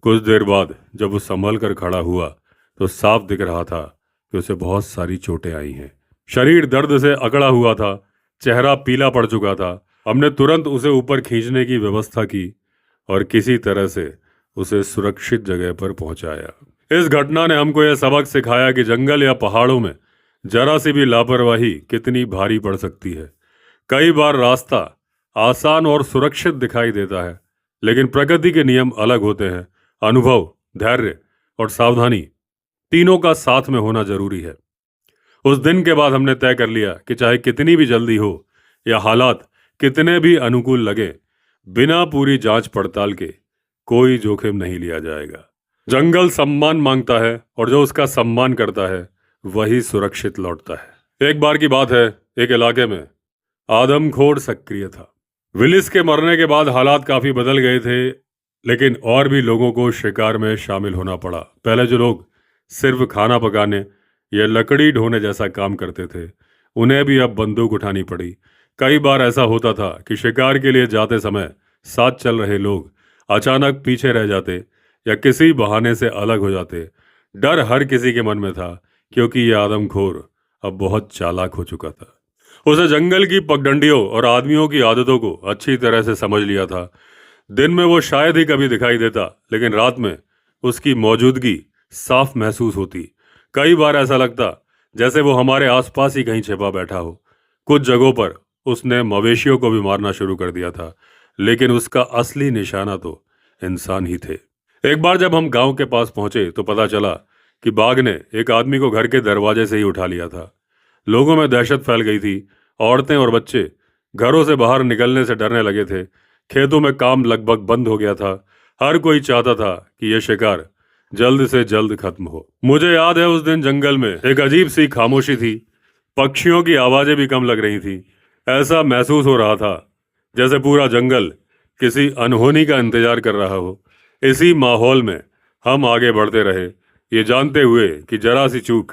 कुछ देर बाद जब वो संभल कर खड़ा हुआ तो साफ दिख रहा था कि उसे बहुत सारी चोटें आई हैं। शरीर दर्द से अकड़ा हुआ था, चेहरा पीला पड़ चुका था। हमने तुरंत उसे ऊपर खींचने की व्यवस्था की और किसी तरह से उसे सुरक्षित जगह पर पहुंचाया। इस घटना ने हमको यह सबक सिखाया कि जंगल या पहाड़ों में जरा सी भी लापरवाही कितनी भारी पड़ सकती है। कई बार रास्ता आसान और सुरक्षित दिखाई देता है, लेकिन प्रकृति के नियम अलग होते हैं। अनुभव, धैर्य और सावधानी तीनों का साथ में होना जरूरी है। उस दिन के बाद हमने तय कर लिया कि चाहे कितनी भी जल्दी हो या हालात कितने भी अनुकूल लगे, बिना पूरी जांच पड़ताल के कोई जोखिम नहीं लिया जाएगा। जंगल सम्मान मांगता है और जो उसका सम्मान करता है वही सुरक्षित लौटता है। एक बार की बात है, एक इलाके में आदमखोर सक्रिय था। विलिस के मरने के बाद हालात काफी बदल गए थे, लेकिन और भी लोगों को शिकार में शामिल होना पड़ा। पहले जो लोग सिर्फ खाना पकाने या लकड़ी ढोने जैसा काम करते थे, उन्हें भी अब बंदूक उठानी पड़ी। कई बार ऐसा होता था कि शिकार के लिए जाते समय साथ चल रहे लोग अचानक पीछे रह जाते या किसी बहाने से अलग हो जाते। डर हर किसी के मन में था, क्योंकि यह आदमखोर अब बहुत चालाक हो चुका था। उसे जंगल की पगडंडियों और आदमियों की आदतों को अच्छी तरह से समझ लिया था। दिन में वो शायद ही कभी दिखाई देता, लेकिन रात में उसकी मौजूदगी साफ महसूस होती। कई बार ऐसा लगता जैसे वो हमारे आसपास ही कहीं छिपा बैठा हो। कुछ जगहों पर उसने मवेशियों को भी मारना शुरू कर दिया था, लेकिन उसका असली निशाना तो इंसान ही थे। एक बार जब हम गांव के पास पहुंचे तो पता चला कि बाघ ने एक आदमी को घर के दरवाजे से ही उठा लिया था। लोगों में दहशत फैल गई थी। औरतें और बच्चे घरों से बाहर निकलने से डरने लगे थे। खेतों में काम लगभग बंद हो गया था। हर कोई चाहता था कि यह शिकार जल्द से जल्द खत्म हो। मुझे याद है, उस दिन जंगल में एक अजीब सी खामोशी थी। पक्षियों की आवाजें भी कम लग रही थी। ऐसा महसूस हो रहा था जैसे पूरा जंगल किसी अनहोनी का इंतजार कर रहा हो। इसी माहौल में हम आगे बढ़ते रहे, ये जानते हुए कि जरा सी चूक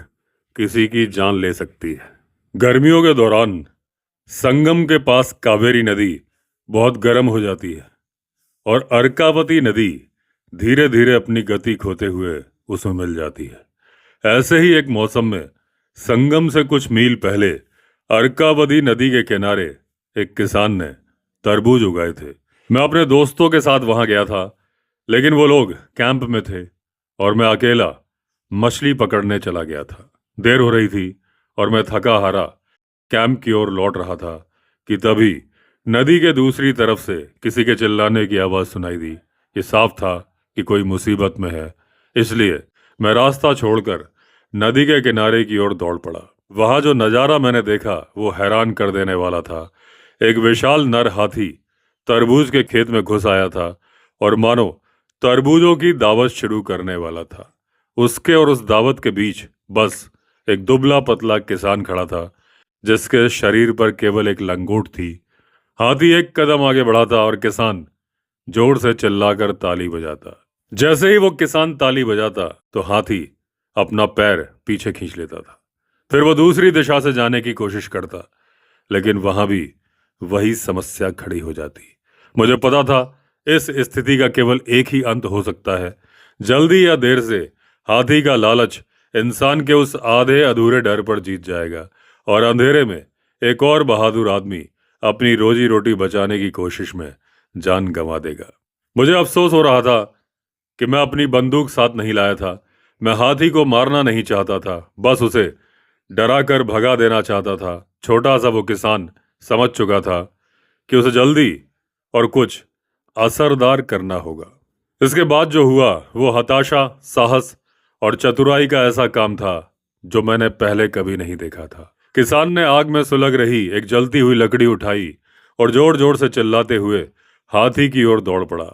किसी की जान ले सकती है। गर्मियों के दौरान संगम के पास कावेरी नदी बहुत गर्म हो जाती है और अर्कावती नदी धीरे धीरे अपनी गति खोते हुए उसमें मिल जाती है। ऐसे ही एक मौसम में संगम से कुछ मील पहले अर्कावती नदी के किनारे एक किसान ने तरबूज उगाए थे। मैं अपने दोस्तों के साथ वहां गया था, लेकिन वो लोग कैंप में थे और मैं अकेला मछली पकड़ने चला गया था। देर हो रही थी और मैं थका हारा कैंप की ओर लौट रहा था कि तभी नदी के दूसरी तरफ से किसी के चिल्लाने की आवाज सुनाई दी। ये साफ था कि कोई मुसीबत में है, इसलिए मैं रास्ता छोड़कर नदी के किनारे की ओर दौड़ पड़ा। वहां जो नज़ारा मैंने देखा वो हैरान कर देने वाला था। एक विशाल नर हाथी तरबूज के खेत में घुस आया था और मानो तरबूजों की दावत शुरू करने वाला था। उसके और उस दावत के बीच बस एक दुबला पतला किसान खड़ा था, जिसके शरीर पर केवल एक लंगोट थी। हाथी एक कदम आगे बढ़ा था और किसान जोर से चिल्लाकर ताली बजाता। जैसे ही वो किसान ताली बजाता तो हाथी अपना पैर पीछे खींच लेता था। फिर वो दूसरी दिशा से जाने की कोशिश करता, लेकिन वहां भी वही समस्या खड़ी हो जाती। मुझे पता था इस स्थिति का केवल एक ही अंत हो सकता है। जल्दी या देर से हाथी का लालच इंसान के उस आधे अधूरे डर पर जीत जाएगा और अंधेरे में एक और बहादुर आदमी अपनी रोजी रोटी बचाने की कोशिश में जान गंवा देगा। मुझे अफसोस हो रहा था कि मैं अपनी बंदूक साथ नहीं लाया था। मैं हाथी को मारना नहीं चाहता था, बस उसे डरा कर भगा देना चाहता था। छोटा सा वो किसान समझ चुका था कि उसे जल्दी और कुछ असरदार करना होगा। इसके बाद जो हुआ वो हताशा, साहस और चतुराई का ऐसा काम था जो मैंने पहले कभी नहीं देखा था। किसान ने आग में सुलग रही एक जलती हुई लकड़ी उठाई और जोर जोर से चिल्लाते हुए हाथी की ओर दौड़ पड़ा।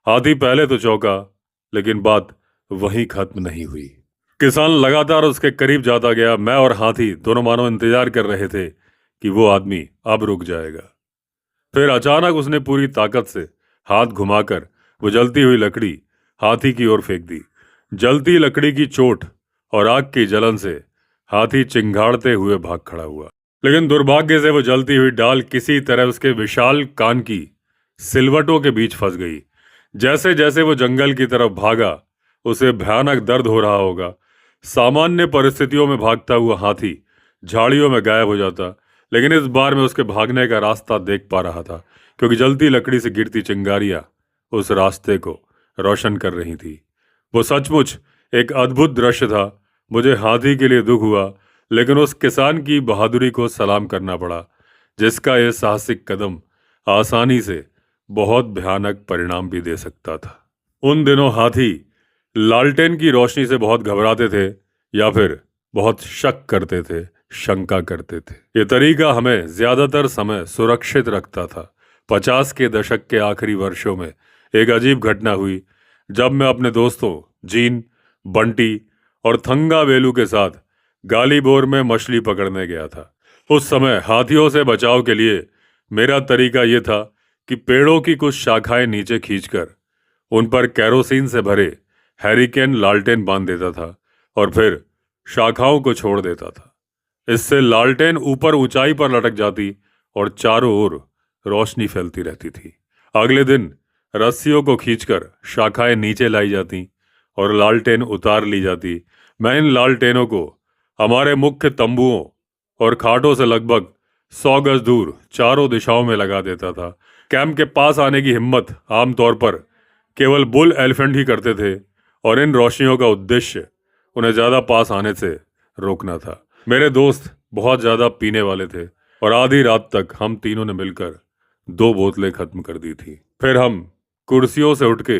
हाथी पहले तो चौंका, लेकिन बात वहीं खत्म नहीं हुई। किसान लगातार उसके करीब जाता गया। मैं और हाथी दोनों मानो इंतजार कर रहे थे कि वो आदमी अब रुक जाएगा। फिर अचानक उसने पूरी ताकत से हाथ घुमाकर वो जलती हुई लकड़ी हाथी की ओर फेंक दी। जलती लकड़ी की चोट और आग की जलन से हाथी चिंगाड़ते हुए भाग खड़ा हुआ, लेकिन दुर्भाग्य से वो जलती हुई डाल किसी तरह उसके विशाल कान की सिलवटों के बीच फंस गई। जैसे जैसे वो जंगल की तरफ भागा, उसे भयानक दर्द हो रहा होगा। सामान्य परिस्थितियों में भागता हुआ हाथी झाड़ियों में गायब हो जाता, लेकिन इस बार मैं उसके भागने का रास्ता देख पा रहा था, क्योंकि जलती लकड़ी से गिरती चिंगारियां उस रास्ते को रोशन कर रही थी। वो सचमुच एक अद्भुत दृश्य था। मुझे हाथी के लिए दुख हुआ, लेकिन उस किसान की बहादुरी को सलाम करना पड़ा, जिसका यह साहसिक कदम आसानी से बहुत भयानक परिणाम भी दे सकता था। उन दिनों हाथी लालटेन की रोशनी से बहुत घबराते थे या फिर बहुत शक करते थे, शंका करते थे। ये तरीका हमें ज्यादातर समय सुरक्षित रखता था। 50 के दशक के आखिरी वर्षों में एक अजीब घटना हुई, जब मैं अपने दोस्तों जीन, बंटी और थंगा वेलू के साथ गालीबोर में मछली पकड़ने गया था। उस समय हाथियों से बचाव के लिए मेरा तरीका यह था कि पेड़ों की कुछ शाखाएं नीचे खींचकर उन पर कैरोसिन से भरे हैरिकेन लालटेन बांध देता था और फिर शाखाओं को छोड़ देता था। इससे लालटेन ऊपर ऊंचाई पर लटक जाती और चारों ओर रोशनी फैलती रहती थी। अगले दिन रस्सियों को खींचकर शाखाएं नीचे लाई जाती और लालटेन उतार ली जाती। मैं इन लालटेनों को हमारे मुख्य तंबुओं और खाटों से लगभग 100 गज दूर चारों दिशाओं में लगा देता था। कैंप के पास आने की हिम्मत आमतौर पर केवल बुल एलिफेंट ही करते थे, और इन रोशनियों का उद्देश्य उन्हें ज्यादा पास आने से रोकना था। मेरे दोस्त बहुत ज्यादा पीने वाले थे और आधी रात तक हम तीनों ने मिलकर 2 बोतलें खत्म कर दी थी। फिर हम कुर्सियों से उठ के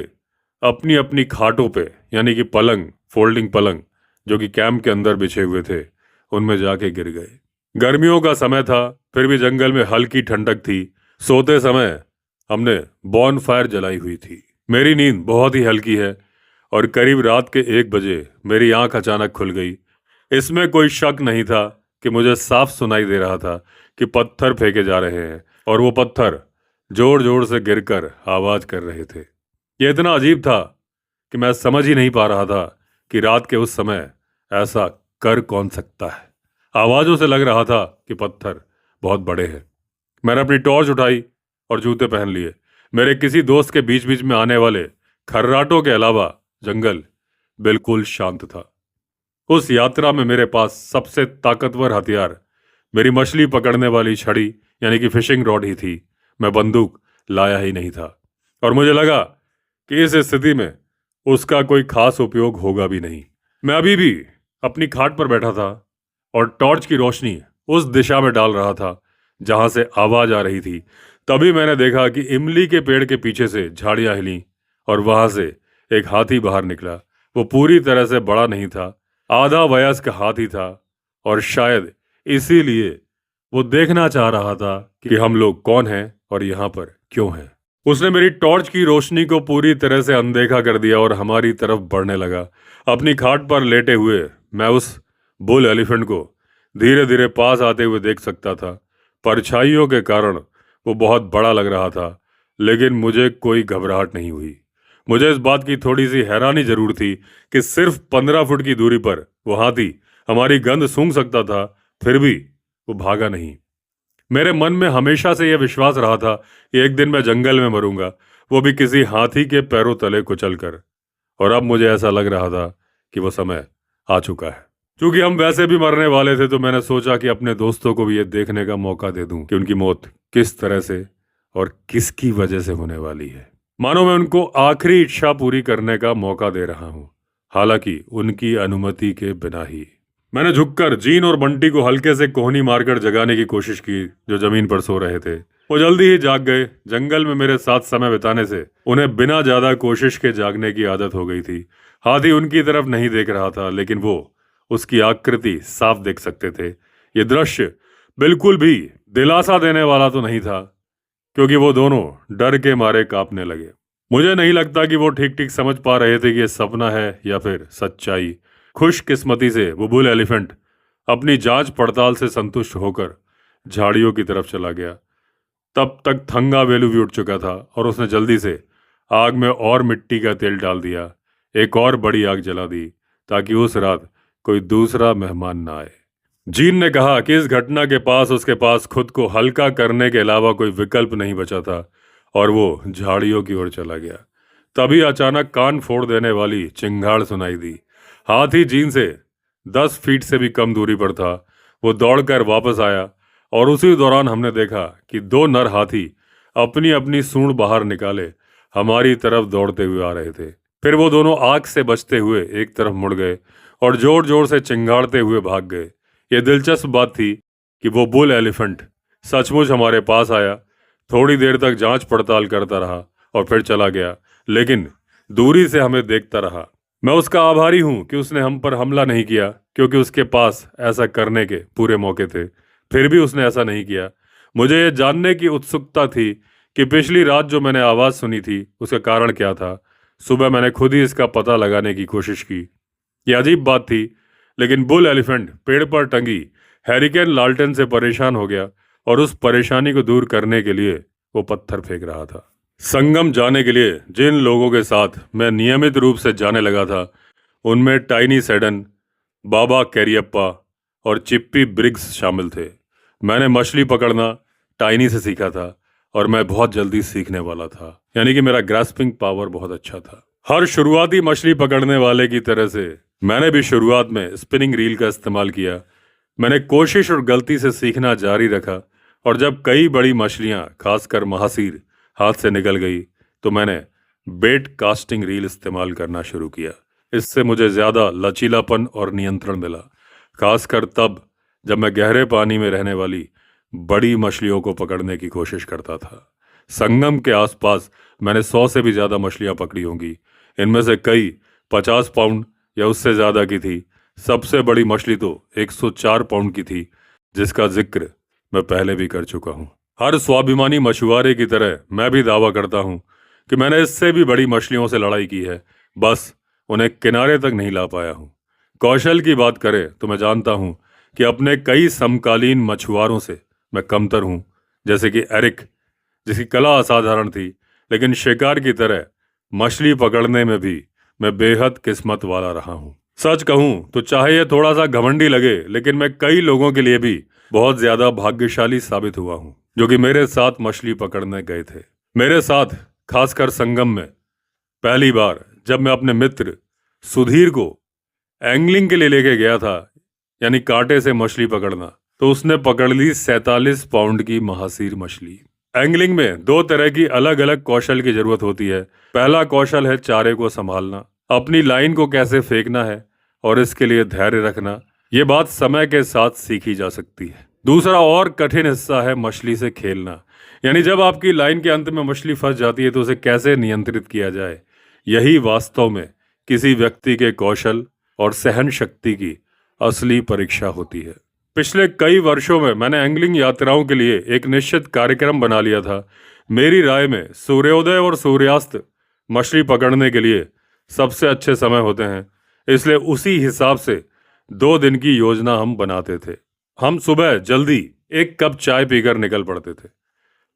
अपनी अपनी खाटों पे, यानी कि पलंग, फोल्डिंग पलंग जो कि कैंप के अंदर बिछे हुए थे, उनमें जाके गिर गए। गर्मियों का समय था, फिर भी जंगल में हल्की ठंडक थी। सोते समय हमने बॉन फायर जलाई हुई थी। मेरी नींद बहुत ही हल्की है और करीब रात के 1 बजे मेरी आंख अचानक खुल गई। इसमें कोई शक नहीं था कि मुझे साफ सुनाई दे रहा था कि पत्थर फेंके जा रहे हैं और वो पत्थर जोर जोर से गिरकर आवाज कर रहे थे। ये इतना अजीब था कि मैं समझ ही नहीं पा रहा था कि रात के उस समय ऐसा कर कौन सकता है। आवाजों से लग रहा था कि पत्थर बहुत बड़े हैं। मैंने अपनी टॉर्च उठाई और जूते पहन लिए। मेरे किसी दोस्त के बीच बीच में आने वाले खर्राटों के अलावा जंगल बिल्कुल शांत था। उस यात्रा में मेरे पास सबसे ताकतवर हथियार मेरी मछली पकड़ने वाली छड़ी, यानी कि फिशिंग रॉड ही थी। मैं बंदूक लाया ही नहीं था और मुझे लगा कि इस स्थिति में उसका कोई खास उपयोग होगा भी नहीं। मैं अभी भी अपनी खाट पर बैठा था और टॉर्च की रोशनी उस दिशा में डाल रहा था जहां से आवाज आ रही थी। तभी मैंने देखा कि इमली के पेड़ के पीछे से झाड़ियां हिली और वहां से एक हाथी बाहर निकला। वो पूरी तरह से बड़ा नहीं था, आधा वयस्क हाथी था, और शायद इसीलिए वो देखना चाह रहा था कि हम लोग कौन हैं और यहाँ पर क्यों हैं। उसने मेरी टॉर्च की रोशनी को पूरी तरह से अनदेखा कर दिया और हमारी तरफ बढ़ने लगा। अपनी खाट पर लेटे हुए मैं उस बुल एलिफेंट को धीरे धीरे पास आते हुए देख सकता था। परछाइयों के कारण वो बहुत बड़ा लग रहा था, लेकिन मुझे कोई घबराहट नहीं हुई। मुझे इस बात की थोड़ी सी हैरानी जरूर थी कि सिर्फ 15 फुट की दूरी पर वो हाथी हमारी गंध सूंघ सकता था, फिर भी वो भागा नहीं। मेरे मन में हमेशा से यह विश्वास रहा था कि एक दिन मैं जंगल में मरूंगा, वो भी किसी हाथी के पैरों तले कुचलकर। और अब मुझे ऐसा लग रहा था कि वो समय आ चुका है। क्योंकि हम वैसे भी मरने वाले थे, तो मैंने सोचा कि अपने दोस्तों को भी ये देखने का मौका दे दूं कि उनकी मौत किस तरह से और किसकी वजह से होने वाली है। मानो मैं उनको आखिरी इच्छा पूरी करने का मौका दे रहा हूं, हालांकि उनकी अनुमति के बिना ही। मैंने झुककर जीन और बंटी को हल्के से कोहनी मारकर जगाने की कोशिश की, जो जमीन पर सो रहे थे। वो जल्दी ही जाग गए। जंगल में मेरे साथ समय बिताने से उन्हें बिना ज्यादा कोशिश के जागने की आदत हो गई थी। हाथी उनकी तरफ नहीं देख रहा था, लेकिन वो उसकी आकृति साफ देख सकते थे। ये दृश्य बिल्कुल भी दिलासा देने वाला तो नहीं था, क्योंकि वो दोनों डर के मारे कांपने लगे। मुझे नहीं लगता कि वो ठीक ठीक समझ पा रहे थे कि ये सपना है या फिर सच्चाई। खुशकिस्मती से वो बुल एलिफेंट अपनी जांच पड़ताल से संतुष्ट होकर झाड़ियों की तरफ चला गया। तब तक थंगा वेलू भी उठ चुका था और उसने जल्दी से आग में और मिट्टी का तेल डाल दिया। एक और बड़ी आग जला दी ताकि उस रात कोई दूसरा मेहमान ना आए। जीन ने कहा कि इस घटना के पास उसके पास खुद को हल्का करने के अलावा कोई विकल्प नहीं बचा था और वो झाड़ियों की ओर चला गया। तभी अचानक कान फोड़ देने वाली चिंगाड़ सुनाई दी। हाथी जीन से 10 फीट से भी कम दूरी पर था। वो दौड़कर वापस आया और उसी दौरान हमने देखा कि 2 नर हाथी अपनी अपनी सूंड बाहर निकाले हमारी तरफ दौड़ते हुए आ रहे थे। फिर वो दोनों आग से बचते हुए एक तरफ मुड़ गए और जोर जोर से चिंगाड़ते हुए भाग गए। ये दिलचस्प बात थी कि वो बुल एलिफेंट सचमुच हमारे पास आया, थोड़ी देर तक जांच पड़ताल करता रहा और फिर चला गया, लेकिन दूरी से हमें देखता रहा। मैं उसका आभारी हूं कि उसने हम पर हमला नहीं किया, क्योंकि उसके पास ऐसा करने के पूरे मौके थे। फिर भी उसने ऐसा नहीं किया। मुझे ये जानने की उत्सुकता थी कि पिछली रात जो मैंने आवाज़ सुनी थी उसका कारण क्या था। सुबह मैंने खुद ही इसका पता लगाने की कोशिश की। यह अजीब बात थी, लेकिन बुल एलिफेंट पेड़ पर टंगी हैरिकेन लालटेन से परेशान हो गया और उस परेशानी को दूर करने के लिए वो पत्थर फेंक रहा था। संगम जाने के लिए जिन लोगों के साथ मैं नियमित रूप से जाने लगा था, उनमें टाइनी सेडन, बाबा कैरियप्पा और चिप्पी ब्रिग्स शामिल थे। मैंने मछली पकड़ना टाइनी से सीखा था और मैं बहुत जल्दी सीखने वाला था, यानी कि मेरा ग्रास्पिंग पावर बहुत अच्छा था। हर शुरुआती मछली पकड़ने वाले की तरह से मैंने भी शुरुआत में स्पिनिंग रील का इस्तेमाल किया। मैंने कोशिश और गलती से सीखना जारी रखा और जब कई बड़ी मछलियां, खासकर महासीर, हाथ से निकल गई तो मैंने बेट कास्टिंग रील इस्तेमाल करना शुरू किया। इससे मुझे ज़्यादा लचीलापन और नियंत्रण मिला, खासकर तब जब मैं गहरे पानी में रहने वाली बड़ी मछलियों को पकड़ने की कोशिश करता था। संगम के आसपास मैंने 100 से भी ज़्यादा मछलियां पकड़ी होंगी। इनमें से कई 50 पाउंड या उससे ज़्यादा की थी। सबसे बड़ी मछली तो 104 पाउंड की थी, जिसका जिक्र मैं पहले भी कर चुका हूँ। हर स्वाभिमानी मछुआरे की तरह मैं भी दावा करता हूँ कि मैंने इससे भी बड़ी मछलियों से लड़ाई की है, बस उन्हें किनारे तक नहीं ला पाया हूँ। कौशल की बात करें तो मैं जानता हूँ कि अपने कई समकालीन मछुआरों से मैं कमतर हूँ, जैसे कि एरिक, जिसकी कला असाधारण थी, लेकिन शिकार की तरह मछली पकड़ने में भी मैं बेहद किस्मत वाला रहा हूँ। सच कहूँ तो चाहे यह थोड़ा सा घमंडी लगे, लेकिन मैं कई लोगों के लिए भी बहुत ज्यादा भाग्यशाली साबित हुआ हूँ जो कि मेरे साथ मछली पकड़ने गए थे। मेरे साथ, खासकर संगम में, पहली बार जब मैं अपने मित्र सुधीर को एंगलिंग के लिए लेके गया था, यानी कांटे से मछली पकड़ना, तो उसने पकड़ ली 47 पाउंड की महासीर मछली। एंगलिंग में 2 तरह की अलग अलग कौशल की जरूरत होती है। पहला कौशल है चारे को संभालना, अपनी लाइन को कैसे फेंकना है और इसके लिए धैर्य रखना। ये बात समय के साथ सीखी जा सकती है। दूसरा और कठिन हिस्सा है मछली से खेलना, यानी जब आपकी लाइन के अंत में मछली फंस जाती है तो उसे कैसे नियंत्रित किया जाए। यही वास्तव में किसी व्यक्ति के कौशल और सहन शक्ति की असली परीक्षा होती है। पिछले कई वर्षों में मैंने एंगलिंग यात्राओं के लिए एक निश्चित कार्यक्रम बना लिया था। मेरी राय में सूर्योदय और सूर्यास्त मछली पकड़ने के लिए सबसे अच्छे समय होते हैं, इसलिए उसी हिसाब से 2 दिन की योजना हम बनाते थे। हम सुबह जल्दी 1 कप चाय पीकर निकल पड़ते थे।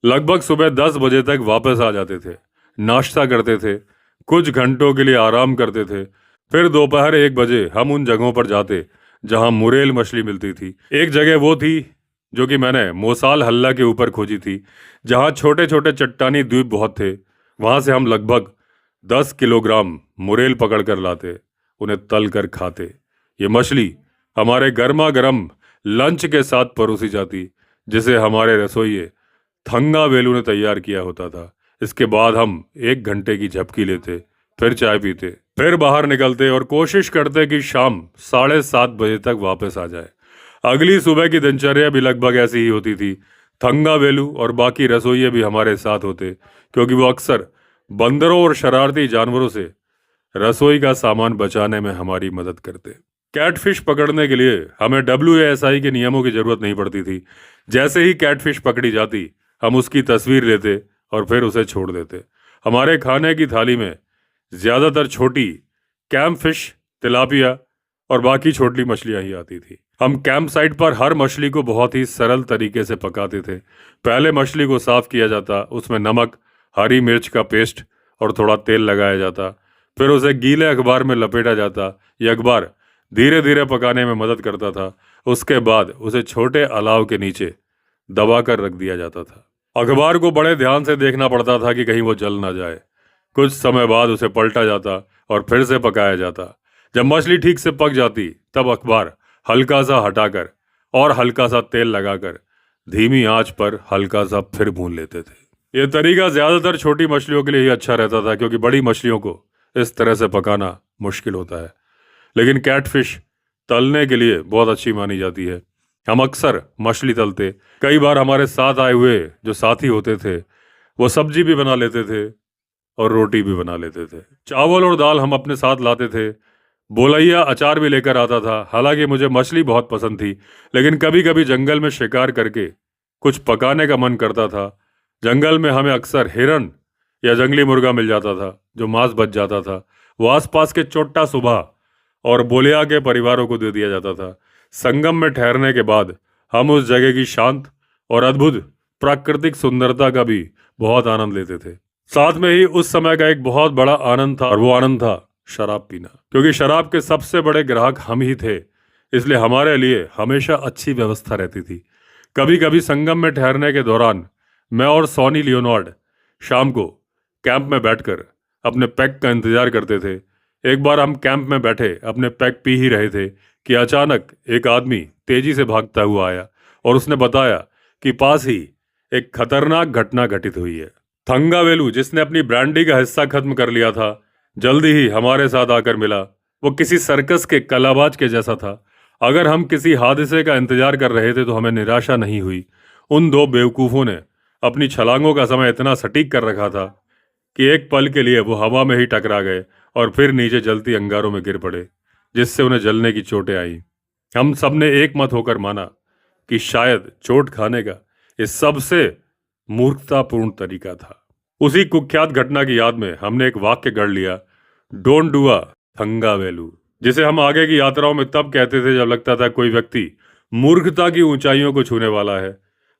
लगभग सुबह 10 बजे तक वापस आ जाते थे, नाश्ता करते थे, कुछ घंटों के लिए आराम करते थे। फिर दोपहर 1 बजे हम उन जगहों पर जाते जहां मुरेल मछली मिलती थी। एक जगह वो थी जो कि मैंने मोसाल हल्ला के ऊपर खोजी थी, जहां छोटे छोटे चट्टानी द्वीप बहुत थे। वहां से हम लगभग 10 किलोग्राम मुरेल पकड़ कर लाते, उन्हें तल कर खाते। ये मछली हमारे गर्मा गर्म लंच के साथ परोसी जाती, जिसे हमारे रसोइये थंगा वेलू ने तैयार किया होता था। इसके बाद हम 1 घंटे की झपकी लेते, फिर चाय पीते, फिर बाहर निकलते और कोशिश करते कि शाम 7:30 बजे तक वापस आ जाए। अगली सुबह की दिनचर्या भी लगभग ऐसी ही होती थी। थंगावेलु और बाकी रसोइये भी हमारे साथ होते, क्योंकि वो अक्सर बंदरों और शरारती जानवरों से रसोई का सामान बचाने में हमारी मदद करते। कैटफिश पकड़ने के लिए हमें WASI के नियमों की जरूरत नहीं पड़ती थी। जैसे ही कैटफिश पकड़ी जाती, हम उसकी तस्वीर लेते और फिर उसे छोड़ देते। हमारे खाने की थाली में ज्यादातर छोटी कैम्प फिश, तिलापिया और बाकी छोटी मछलियां ही आती थी। हम कैंप साइट पर हर मछली को बहुत ही सरल तरीके से पकाते थे। पहले मछली को साफ किया जाता, उसमें नमक, हरी मिर्च का पेस्ट और थोड़ा तेल लगाया जाता। फिर उसे गीले अखबार में लपेटा जाता। यह अखबार धीरे धीरे पकाने में मदद करता था। उसके बाद उसे छोटे अलाव के नीचे दबाकर रख दिया जाता था। अखबार को बड़े ध्यान से देखना पड़ता था कि कहीं वो जल ना जाए। कुछ समय बाद उसे पलटा जाता और फिर से पकाया जाता। जब मछली ठीक से पक जाती, तब अखबार हल्का सा हटाकर और हल्का सा तेल लगाकर धीमी आंच पर हल्का सा फिर भून लेते थे। यह तरीका ज्यादातर छोटी मछलियों के लिए ही अच्छा रहता था, क्योंकि बड़ी मछलियों को इस तरह से पकाना मुश्किल होता है। लेकिन कैटफिश तलने के लिए बहुत अच्छी मानी जाती है। हम अक्सर मछली तलते। कई बार हमारे साथ आए हुए जो साथी होते थे, वो सब्जी भी बना लेते थे और रोटी भी बना लेते थे। चावल और दाल हम अपने साथ लाते थे। बोलैया अचार भी लेकर आता था। हालांकि मुझे मछली बहुत पसंद थी, लेकिन कभी कभी जंगल में शिकार करके कुछ पकाने का मन करता था। जंगल में हमें अक्सर हिरन या जंगली मुर्गा मिल जाता था, जो मांस बच जाता था। वो आसपास के चोट्टा सुबह और बोलिया के परिवारों को दे दिया जाता था। संगम में ठहरने के बाद हम उस जगह की शांत और अद्भुत प्राकृतिक सुंदरता का भी बहुत आनंद लेते थे। साथ में ही उस समय का एक बहुत बड़ा आनंद था, और वो आनंद था शराब पीना। क्योंकि शराब के सबसे बड़े ग्राहक हम ही थे, इसलिए हमारे लिए हमेशा अच्छी व्यवस्था रहती थी। कभी कभी संगम में ठहरने के दौरान मैं और सोनी लियोनार्ड शाम को कैंप में बैठकर अपने पैक का इंतजार करते थे। एक बार हम कैंप में बैठे अपने पैक पी ही रहे थे कि अचानक एक आदमी तेजी से भागता हुआ आया और उसने बताया कि पास ही एक खतरनाक घटना घटित हुई है। थंगावेलु, जिसने अपनी ब्रांडी का हिस्सा खत्म कर लिया था, जल्दी ही हमारे साथ आकर मिला। वो किसी सर्कस के कलाबाज के जैसा था। अगर हम किसी हादसे का इंतजार कर रहे थे तो हमें निराशा नहीं हुई। उन दो बेवकूफ़ों ने अपनी छलांगों का समय इतना सटीक कर रखा था कि एक पल के लिए वो हवा में ही टकरा गए और फिर नीचे जलती अंगारों में गिर पड़े, जिससे उन्हें जलने की चोटें आई। हम सब ने एक मत होकर माना कि शायद चोट खाने का ये सबसे मूर्खतापूर्ण तरीका था। उसी कुख्यात घटना की याद में हमने एक वाक्य गढ़ लिया, डोंट डू अ थंगावेलु, जिसे हम आगे की यात्राओं में तब कहते थे जब लगता था कोई व्यक्ति मूर्खता की ऊंचाइयों को छूने वाला है।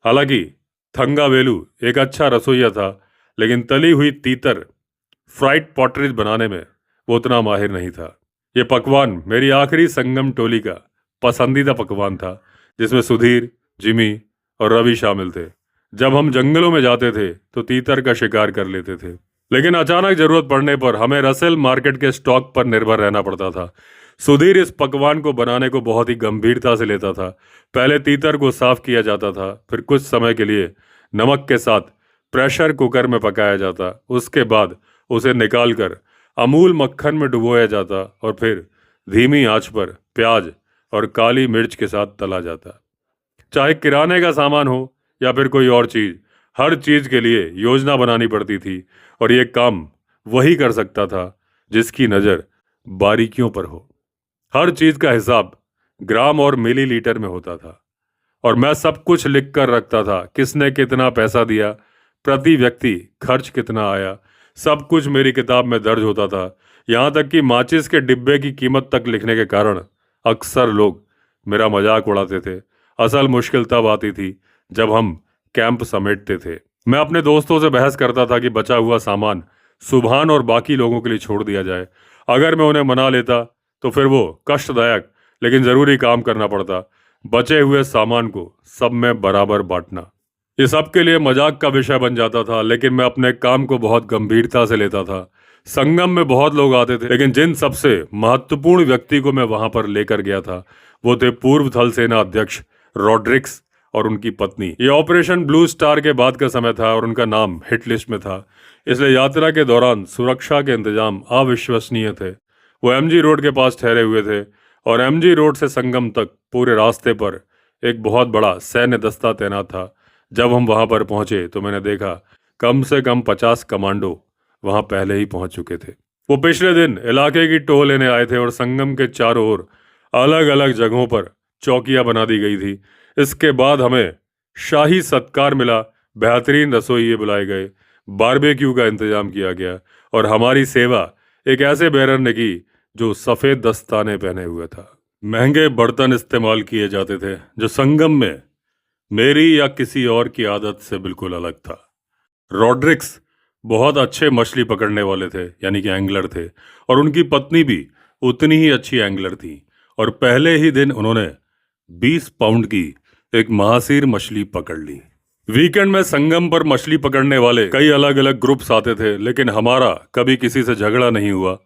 हालांकि थंगावेलु एक अच्छा रसोइया था, लेकिन तली हुई तीतर फ्राइड पॉटरीज बनाने में वो उतना माहिर नहीं था। ये पकवान मेरी आखिरी संगम टोली का पसंदीदा पकवान था, जिसमें सुधीर, जिमी और रवि शामिल थे। जब हम जंगलों में जाते थे तो तीतर का शिकार कर लेते थे, लेकिन अचानक जरूरत पड़ने पर हमें रसेल मार्केट के स्टॉक पर निर्भर रहना पड़ता था। सुधीर इस पकवान को बनाने को बहुत ही गंभीरता से लेता था। पहले तीतर को साफ किया जाता था, फिर कुछ समय के लिए नमक के साथ प्रेशर कुकर में पकाया जाता। उसके बाद उसे निकालकर अमूल मक्खन में डुबोया जाता और फिर धीमी आंच पर प्याज और काली मिर्च के साथ तला जाता। चाहे किराने का सामान हो या फिर कोई और चीज, हर चीज के लिए योजना बनानी पड़ती थी, और ये काम वही कर सकता था जिसकी नज़र बारीकियों पर हो। हर चीज का हिसाब ग्राम और मिलीलीटर में होता था, और मैं सब कुछ लिख कर रखता था। किसने कितना पैसा दिया, प्रति व्यक्ति खर्च कितना आया, सब कुछ मेरी किताब में दर्ज होता था। यहाँ तक कि माचिस के डिब्बे की कीमत तक लिखने के कारण अक्सर लोग मेरा मजाक उड़ाते थे। असल मुश्किल तब आती थी जब हम कैंप समेटते थे। मैं अपने दोस्तों से बहस करता था कि बचा हुआ सामान सुभान और बाकी लोगों के लिए छोड़ दिया जाए। अगर मैं उन्हें मना लेता तो फिर वो कष्टदायक लेकिन ज़रूरी काम करना पड़ता, बचे हुए सामान को सब में बराबर बांटना। ये सबके लिए मजाक का विषय बन जाता था, लेकिन मैं अपने काम को बहुत गंभीरता से लेता था। संगम में बहुत लोग आते थे, लेकिन जिन सबसे महत्वपूर्ण व्यक्ति को मैं वहां पर लेकर गया था वो थे पूर्व थल सेना अध्यक्ष रॉड्रिक्स और उनकी पत्नी। ये ऑपरेशन ब्लू स्टार के बाद का समय था और उनका नाम हिट लिस्ट में था, इसलिए यात्रा के दौरान सुरक्षा के इंतजाम अविश्वसनीय थे। वो एमजी रोड के पास ठहरे हुए थे और एमजी रोड से संगम तक पूरे रास्ते पर एक बहुत बड़ा सैन्य दस्ता तैनात था, जब हम वहां पर पहुंचे तो मैंने देखा कम से कम 50 कमांडो वहां पहले ही पहुंच चुके थे। वो पिछले दिन इलाके की टोह लेने आए थे और संगम के चारों ओर अलग अलग जगहों पर चौकियां बना दी गई थी। इसके बाद हमें शाही सत्कार मिला, बेहतरीन रसोइये बुलाए गए, बारबेक्यू का इंतजाम किया गया और हमारी सेवा एक ऐसे बेरर ने की जो सफेद दस्ताने पहने हुए था। महंगे बर्तन इस्तेमाल किए जाते थे जो संगम में मेरी या किसी और की आदत से बिल्कुल अलग था। रॉड्रिक्स बहुत अच्छे मछली पकड़ने वाले थे, यानी कि एंगलर थे, और उनकी पत्नी भी उतनी ही अच्छी एंगलर थी और पहले ही दिन उन्होंने 20 पाउंड की एक महासीर मछली पकड़ ली। वीकेंड में संगम पर मछली पकड़ने वाले कई अलग अलग ग्रुप्स आते थे, लेकिन हमारा कभी किसी से झगड़ा नहीं हुआ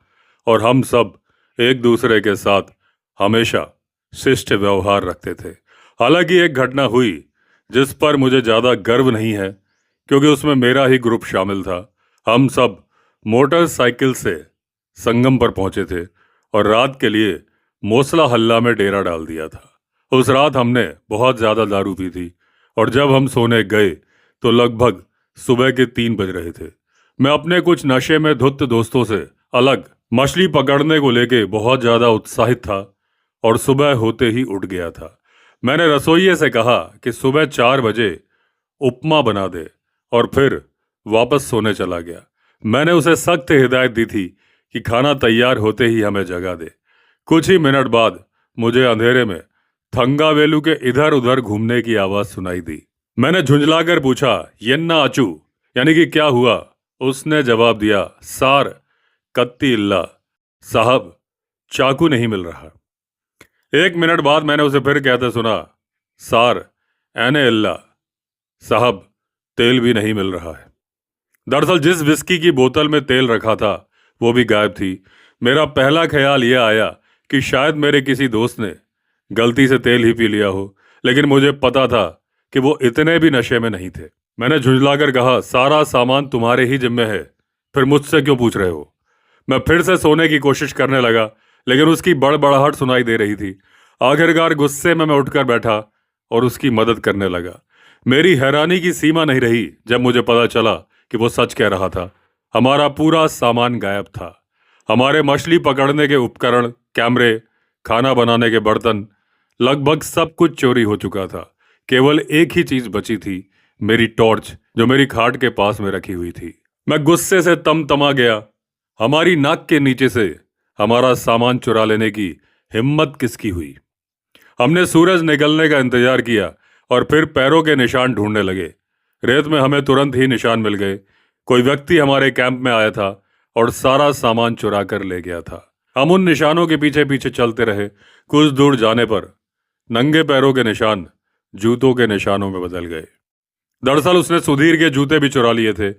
और हम सब एक दूसरे के साथ हमेशा शिष्ट व्यवहार रखते थे। हालांकि एक घटना हुई जिस पर मुझे ज़्यादा गर्व नहीं है, क्योंकि उसमें मेरा ही ग्रुप शामिल था। हम सब मोटरसाइकिल से संगम पर पहुंचे थे और रात के लिए मोसला हल्ला में डेरा डाल दिया था। उस रात हमने बहुत ज़्यादा दारू पी थी और जब हम सोने गए तो लगभग सुबह के 3 बज रहे थे। मैं अपने कुछ नशे में धुत दोस्तों से अलग मछली पकड़ने को लेके बहुत ज़्यादा उत्साहित था और सुबह होते ही उठ गया था। मैंने रसोइये से कहा कि सुबह 4 बजे उपमा बना दे और फिर वापस सोने चला गया। मैंने उसे सख्त हिदायत दी थी कि खाना तैयार होते ही हमें जगा दे। कुछ ही मिनट बाद मुझे अंधेरे में थंगावेलू के इधर उधर घूमने की आवाज सुनाई दी। मैंने झुंझलाकर पूछा, येन्ना अचू, यानी कि क्या हुआ? उसने जवाब दिया, सार कत्ती इल्ला साहब, चाकू नहीं मिल रहा। 1 मिनट बाद मैंने उसे फिर कहते सुना, सार एने इल्ला साहब, तेल भी नहीं मिल रहा है। दरअसल जिस विस्की की बोतल में तेल रखा था वो भी गायब थी। मेरा पहला ख्याल यह आया कि शायद मेरे किसी दोस्त ने गलती से तेल ही पी लिया हो, लेकिन मुझे पता था कि वो इतने भी नशे में नहीं थे। मैंने झुंझलाकर कहा, सारा सामान तुम्हारे ही जिम्मे है, फिर मुझसे क्यों पूछ रहे हो? मैं फिर से सोने की कोशिश करने लगा, लेकिन उसकी बड़बड़ाहट सुनाई दे रही थी। आखिरकार गुस्से में मैं उठकर बैठा और उसकी मदद करने लगा। मेरी हैरानी की सीमा नहीं रही जब मुझे पता चला कि वो सच कह रहा था। हमारा पूरा सामान गायब था। हमारे मछली पकड़ने के उपकरण, कैमरे, खाना बनाने के बर्तन, लगभग सब कुछ चोरी हो चुका था। केवल एक ही चीज बची थी, मेरी टॉर्च, जो मेरी खाट के पास में रखी हुई थी। मैं गुस्से से तमा गया। हमारी नाक के नीचे से हमारा सामान चुरा लेने की हिम्मत किसकी हुई? हमने सूरज निकलने का इंतजार किया और फिर पैरों के निशान ढूंढने लगे। रेत में हमें तुरंत ही निशान मिल गए। कोई व्यक्ति हमारे कैंप में आया था और सारा सामान चुरा कर ले गया था। हम उन निशानों के पीछे पीछे चलते रहे। कुछ दूर जाने पर नंगे पैरों के निशान जूतों के निशानों में बदल गए। दरअसल उसने सुधीर के जूते भी चुरा लिए थे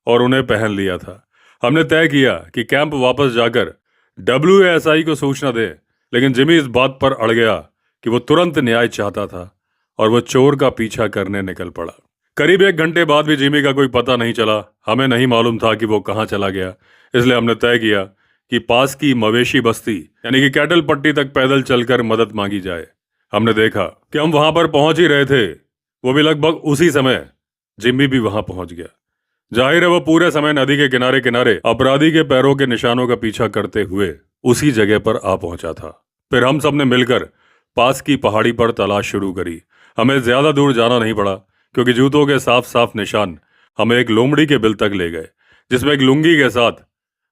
और उन्हें पहन लिया था। हमने तय किया कि कैंप वापस जाकर WASI को सूचना दे, लेकिन जिमी इस बात पर अड़ गया कि वो तुरंत न्याय चाहता था और वो चोर का पीछा करने निकल पड़ा। करीब 1 घंटे बाद भी जिमी का कोई पता नहीं चला। हमें नहीं मालूम था कि वो कहाँ चला गया, इसलिए हमने तय किया कि पास की मवेशी बस्ती यानी कि कैटल पट्टी तक पैदल चलकर मदद मांगी जाए। हमने देखा कि हम वहां पर पहुंच ही रहे थे, वो भी लगभग उसी समय जिम्मी भी वहां पहुंच गया। जाहिर है वो पूरे समय नदी के किनारे किनारे अपराधी के पैरों के निशानों का पीछा करते हुए उसी जगह पर आ पहुंचा था। फिर हम सब ने मिलकर पास की पहाड़ी पर तलाश शुरू करी। हमें ज्यादा दूर जाना नहीं पड़ा, क्योंकि जूतों के साफ साफ निशान हमें एक लोमड़ी के बिल तक ले गए, जिसमें एक लुंगी के साथ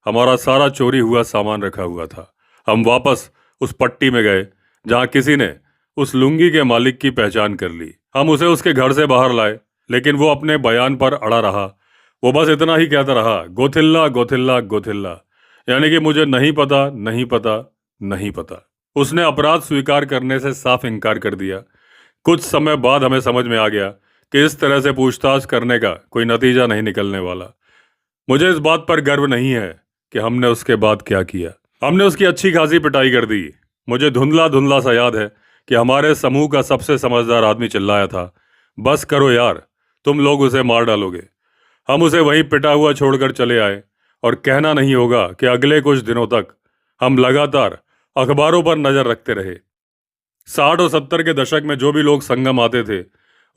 हमारा सारा चोरी हुआ सामान रखा हुआ था। हम वापस उस पट्टी में गए जहां किसी ने उस लुंगी के मालिक की पहचान कर ली। हम उसे उसके घर से बाहर लाए, लेकिन वो अपने बयान पर अड़ा रहा। वो बस इतना ही कहता रहा, गोथिल्ला गोथिल्ला गोथिल्ला, यानी कि मुझे नहीं पता, नहीं पता, नहीं पता। उसने अपराध स्वीकार करने से साफ इनकार कर दिया। कुछ समय बाद हमें समझ में आ गया कि इस तरह से पूछताछ करने का कोई नतीजा नहीं निकलने वाला। मुझे इस बात पर गर्व नहीं है कि हमने उसके बाद क्या किया। हमने उसकी अच्छी खासी पिटाई कर दी। मुझे धुंधला धुंधला सा याद है कि हमारे समूह का सबसे समझदार आदमी चिल्लाया था, बस करो यार, तुम लोग उसे मार डालोगे। हम उसे वहीं पिटा हुआ छोड़कर चले आए और कहना नहीं होगा कि अगले कुछ दिनों तक हम लगातार अखबारों पर नजर रखते रहे। 60 और 70 के दशक में जो भी लोग संगम आते थे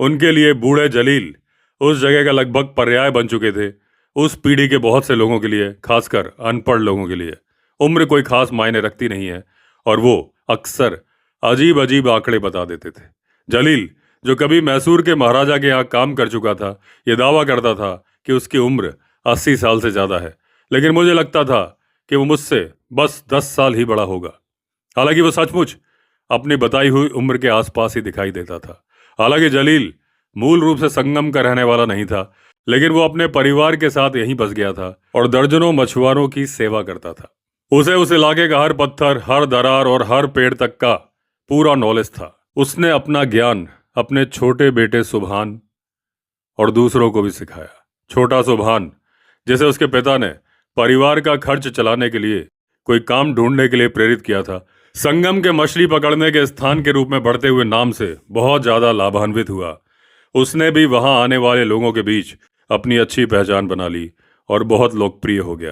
उनके लिए बूढ़े जलील उस जगह का लगभग पर्याय बन चुके थे। उस पीढ़ी के बहुत से लोगों के लिए, खासकर अनपढ़ लोगों के लिए, उम्र कोई खास मायने रखती नहीं है और वो अक्सर अजीब अजीब आंकड़े बता देते थे। जलील, जो कभी मैसूर के महाराजा के यहाँ काम कर चुका था, ये दावा करता था कि उसकी उम्र 80 साल से ज़्यादा है, लेकिन मुझे लगता था कि वो मुझसे बस 10 साल ही बड़ा होगा। हालांकि वो सचमुच अपनी बताई हुई उम्र के आसपास ही दिखाई देता था। हालांकि जलील मूल रूप से संगम का रहने वाला नहीं था, लेकिन वो अपने परिवार के साथ यहीं बस गया था और दर्जनों मछुआरों की सेवा करता था। उसे उस इलाके का हर पत्थर, हर दरार और हर पेड़ तक का पूरा नॉलेज था। उसने अपना ज्ञान अपने छोटे बेटे सुभान और दूसरों को भी सिखाया। छोटा सुभान, जिसे उसके पिता ने परिवार का खर्च चलाने के लिए कोई काम ढूंढने के लिए प्रेरित किया था, संगम के मछली पकड़ने के स्थान के रूप में बढ़ते हुए नाम से बहुत ज्यादा लाभान्वित हुआ। उसने भी वहां आने वाले लोगों के बीच अपनी अच्छी पहचान बना ली और बहुत लोकप्रिय हो गया।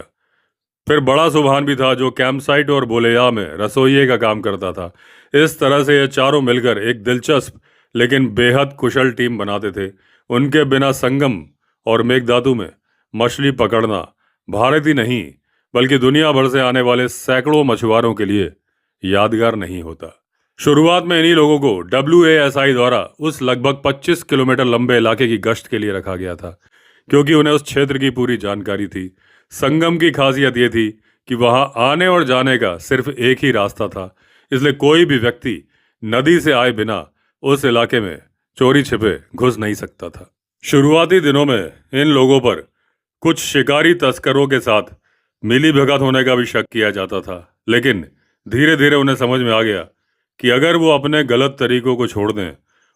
फिर बड़ा सुभान भी था, जो कैंपसाइट और बोलेया में रसोइये का काम करता था। इस तरह से ये चारों मिलकर एक दिलचस्प लेकिन बेहद कुशल टीम बनाते थे। उनके बिना संगम और मेघधातु में मछली पकड़ना भारत ही नहीं बल्कि दुनिया भर से आने वाले सैकड़ों मछुआरों के लिए यादगार नहीं होता। शुरुआत में इन्हीं लोगों को WASI द्वारा उस लगभग 25 किलोमीटर लंबे इलाके की गश्त के लिए रखा गया था, क्योंकि उन्हें उस क्षेत्र की पूरी जानकारी थी। संगम की खासियत यह थी कि वहां आने और जाने का सिर्फ एक ही रास्ता था, इसलिए कोई भी व्यक्ति नदी से आए बिना उस इलाके में चोरी छिपे घुस नहीं सकता था। शुरुआती दिनों में इन लोगों पर कुछ शिकारी तस्करों के साथ मिलीभगत होने का भी शक किया जाता था, लेकिन धीरे धीरे उन्हें समझ में आ गया कि अगर वो अपने गलत तरीकों को छोड़ दें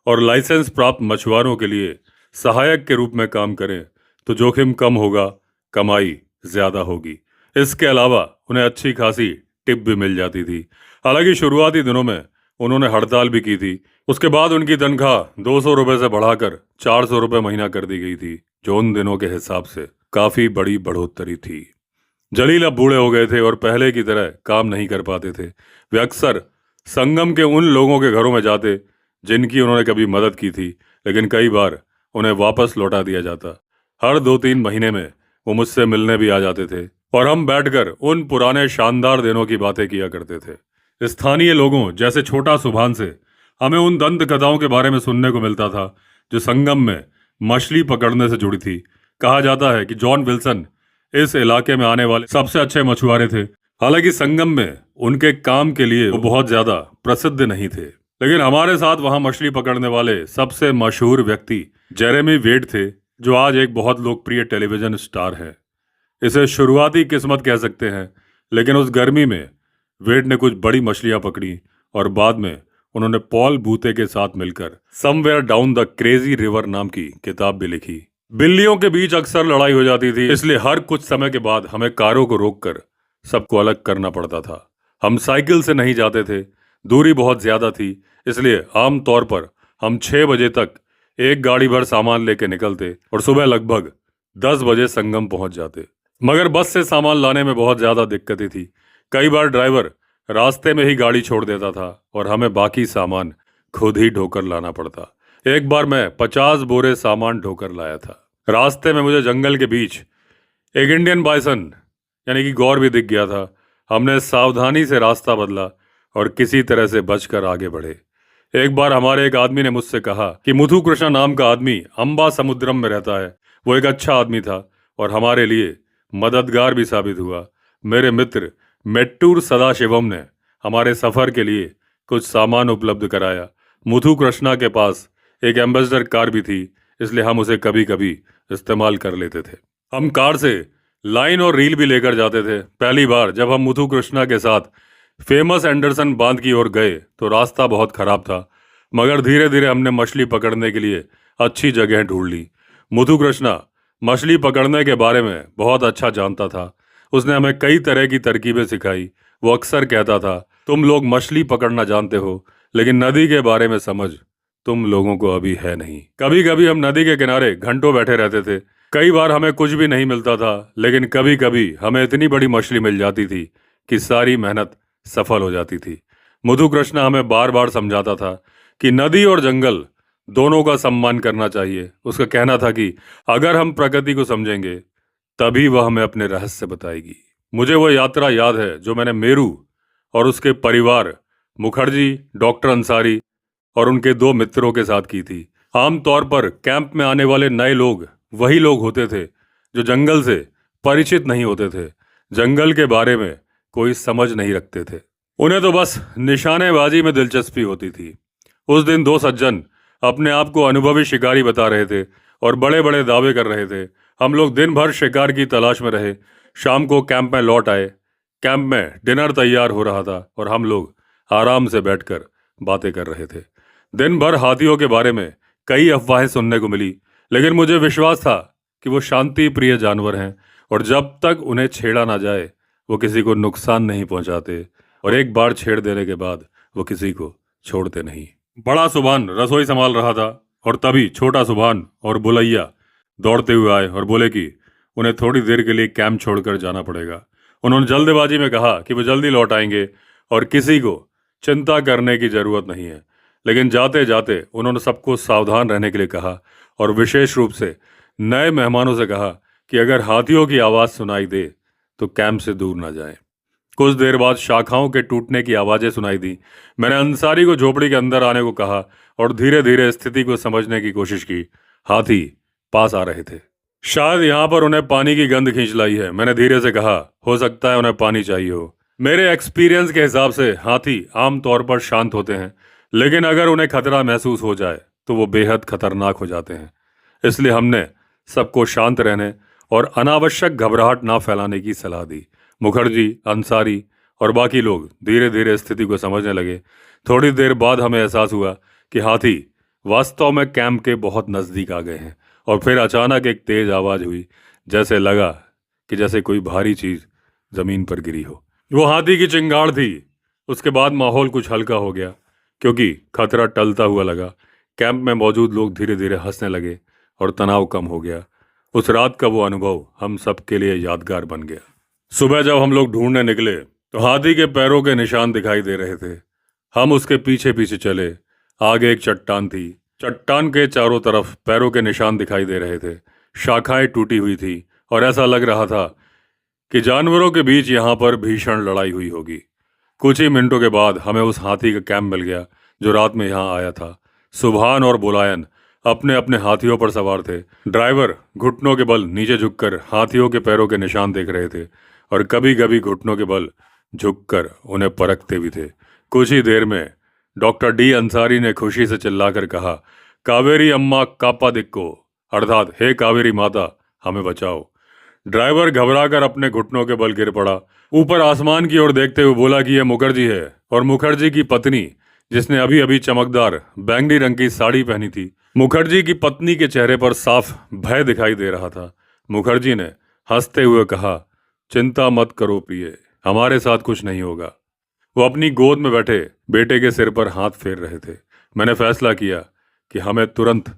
और लाइसेंस प्राप्त मछुआरों के लिए सहायक के रूप में काम करें तो जोखिम कम होगा, कमाई ज्यादा होगी। इसके अलावा उन्हें अच्छी खासी टिप भी मिल जाती थी। हालांकि शुरुआती दिनों में उन्होंने हड़ताल भी की थी। उसके बाद उनकी तनख्वाह 200 रुपये से बढ़ाकर 400 रुपये महीना कर दी गई थी, जो उन दिनों के हिसाब से काफी बड़ी बढ़ोतरी थी। जलील अब बूढ़े हो गए थे और पहले की तरह काम नहीं कर पाते थे। वे अक्सर संगम के उन लोगों के घरों में जाते जिनकी उन्होंने कभी मदद की थी, लेकिन कई बार उन्हें वापस लौटा दिया जाता। हर 2-3 महीने में वो मुझसे मिलने भी आ जाते थे और हम बैठकर उन पुराने शानदार दिनों की बातें किया करते थे। स्थानीय लोगों जैसे छोटा सुभान से हमें उन दंत कथाओं के बारे में सुनने को मिलता था जो संगम में मछली पकड़ने से जुड़ी थी। कहा जाता है कि जॉन विल्सन इस इलाके में आने वाले सबसे अच्छे मछुआरे थे। हालांकि संगम में उनके काम के लिए वो बहुत ज्यादा प्रसिद्ध नहीं थे, लेकिन हमारे साथ वहां मछली पकड़ने वाले सबसे मशहूर व्यक्ति जेरेमी वेड थे, जो आज एक बहुत लोकप्रिय टेलीविजन स्टार है। इसे शुरुआती किस्मत कह सकते हैं, लेकिन उस गर्मी में वेड ने कुछ बड़ी मछलियां पकड़ी और बाद में उन्होंने पॉल बूते के साथ मिलकर somewhere down the crazy river नाम की किताब भी लिखी। बिल्लियों के बीच अक्सर लड़ाई हो जाती थी, इसलिए हर कुछ समय के बाद हमें कारों को रोककर सबको अलग करना पड़ता था। हम साइकिल से नहीं जाते थे, दूरी बहुत ज्यादा थी, इसलिए आमतौर पर हम 6 बजे तक एक गाड़ी भर सामान लेके निकलते और सुबह लगभग 10 बजे संगम पहुंच जाते। मगर बस से सामान लाने में बहुत ज्यादा दिक्कतें थी। कई बार ड्राइवर रास्ते में ही गाड़ी छोड़ देता था और हमें बाकी सामान खुद ही ढोकर लाना पड़ता। एक बार मैं 50 बोरे सामान ढोकर लाया था। रास्ते में मुझे जंगल के बीच एक इंडियन बाइसन यानी कि गौर भी दिख गया था। हमने सावधानी से रास्ता बदला और किसी तरह से बचकर आगे बढ़े। एक बार हमारे एक आदमी ने मुझसे कहा कि मुथु कृष्णा नाम का आदमी अम्बा समुद्रम में रहता है। वो एक अच्छा आदमी था और हमारे लिए मददगार भी साबित हुआ। मेरे मित्र मेट्टूर सदाशिवम ने हमारे सफर के लिए कुछ सामान उपलब्ध कराया। मुथु कृष्णा के पास एक एम्बेसडर कार भी थी, इसलिए हम उसे कभी कभी इस्तेमाल कर लेते थे। हम कार से लाइन और रील भी लेकर जाते थे। पहली बार जब हम मुथु कृष्णा के साथ फेमस एंडरसन बांध की ओर गए तो रास्ता बहुत खराब था, मगर धीरे धीरे हमने मछली पकड़ने के लिए अच्छी जगह ढूंढ ली। मुथु कृष्णा मछली पकड़ने के बारे में बहुत अच्छा जानता था। उसने हमें कई तरह की तरकीबें सिखाई। वो अक्सर कहता था, तुम लोग मछली पकड़ना जानते हो, लेकिन नदी के बारे में समझ तुम लोगों को अभी है नहीं। कभी कभी हम नदी के किनारे घंटों बैठे रहते थे। कई बार हमें कुछ भी नहीं मिलता था, लेकिन कभी कभी हमें इतनी बड़ी मछली मिल जाती थी कि सारी मेहनत सफल हो जाती थी। मुथु कृष्णा हमें बार बार समझाता था कि नदी और जंगल दोनों का सम्मान करना चाहिए। उसका कहना था कि अगर हम प्रकृति को समझेंगे तभी वह हमें अपने रहस्य बताएगी। मुझे वह यात्रा याद है जो मैंने मेरू और उसके परिवार मुखर्जी, डॉक्टर अंसारी और उनके दो मित्रों के साथ की थी। आमतौर पर कैंप में आने वाले नए लोग वही लोग होते थे जो जंगल से परिचित नहीं होते थे, जंगल के बारे में कोई समझ नहीं रखते थे। उन्हें तो बस निशानेबाजी में दिलचस्पी होती थी। उस दिन दो सज्जन अपने आप को अनुभवी शिकारी बता रहे थे और बड़े बड़े दावे कर रहे थे। हम लोग दिन भर शिकार की तलाश में रहे। शाम को कैंप में लौट आए। कैंप में डिनर तैयार हो रहा था और हम लोग आराम से बैठकर बातें कर रहे थे। दिन भर हाथियों के बारे में कई अफवाहें सुनने को मिली, लेकिन मुझे विश्वास था कि वो शांति प्रिय जानवर हैं और जब तक उन्हें छेड़ा ना जाए वो किसी को नुकसान नहीं पहुंचाते, और एक बार छेड़ देने के बाद वो किसी को छोड़ते नहीं। बड़ा सुभान रसोई संभाल रहा था और तभी छोटा सुभान और बुलैया दौड़ते हुए आए और बोले कि उन्हें थोड़ी देर के लिए कैंप छोड़कर जाना पड़ेगा। उन्होंने जल्दबाजी में कहा कि वो जल्दी लौट आएंगे और किसी को चिंता करने की जरूरत नहीं है। लेकिन जाते जाते उन्होंने सबको सावधान रहने के लिए कहा और विशेष रूप से नए मेहमानों से कहा कि अगर हाथियों की आवाज़ सुनाई दे तो कैंप से दूर ना जाएं। कुछ देर बाद शाखाओं के टूटने की आवाज़ें सुनाई दी। मैंने अंसारी को झोपड़ी के अंदर आने को कहा और धीरे धीरे स्थिति को समझने की कोशिश की। हाथी पास आ रहे थे। शायद यहाँ पर उन्हें पानी की गंध खींच लाई है, मैंने धीरे से कहा। हो सकता है उन्हें पानी चाहिए हो। मेरे एक्सपीरियंस के हिसाब से हाथी आमतौर पर शांत होते हैं, लेकिन अगर उन्हें खतरा महसूस हो जाए तो वो बेहद खतरनाक हो जाते हैं। इसलिए हमने सबको शांत रहने और अनावश्यक घबराहट ना फैलाने की सलाह दी। मुखर्जी, अंसारी और बाकी लोग धीरे धीरे स्थिति को समझने लगे। थोड़ी देर बाद हमें एहसास हुआ कि हाथी वास्तव में कैंप के बहुत नज़दीक आ गए हैं और फिर अचानक एक तेज आवाज़ हुई, जैसे लगा कि जैसे कोई भारी चीज़ ज़मीन पर गिरी हो। वो हाथी की चिंगाड़ थी। उसके बाद माहौल कुछ हल्का हो गया क्योंकि खतरा टलता हुआ लगा। कैंप में मौजूद लोग धीरे धीरे हंसने लगे और तनाव कम हो गया। उस रात का वो अनुभव हम सब के लिए यादगार बन गया। सुबह जब हम लोग ढूंढने निकले तो हाथी के पैरों के निशान दिखाई दे रहे थे। हम उसके पीछे पीछे चले। आगे एक चट्टान थी। चट्टान के चारों तरफ पैरों के निशान दिखाई दे रहे थे। शाखाएं टूटी हुई थी और ऐसा लग रहा था कि जानवरों के बीच यहाँ पर भीषण लड़ाई हुई होगी। कुछ ही मिनटों के बाद हमें उस हाथी का कैंप मिल गया जो रात में यहाँ आया था। सुभान और बुलायन अपने अपने हाथियों पर सवार थे। ड्राइवर घुटनों के बल नीचे झुककर हाथियों के पैरों के निशान देख रहे थे और कभी कभी घुटनों के बल झुककर उन्हें परखते भी थे। कुछ ही देर में डॉक्टर डी अंसारी ने खुशी से चिल्लाकर कहा, कावेरी अम्मा कापा दिक्को, अर्थात हे कावेरी माता हमें बचाओ। ड्राइवर घबराकर अपने घुटनों के बल गिर पड़ा। ऊपर आसमान की ओर देखते हुए बोला कि यह मुखर्जी है और मुखर्जी की पत्नी, जिसने अभी अभी चमकदार बैंगनी रंग की साड़ी पहनी थी। मुखर्जी की पत्नी के चेहरे पर साफ भय दिखाई दे रहा था। मुखर्जी ने हंसते हुए कहा, चिंता मत करो प्रिय, हमारे साथ कुछ नहीं होगा। वो अपनी गोद में बैठे बेटे के सिर पर हाथ फेर रहे थे। मैंने फैसला किया कि हमें तुरंत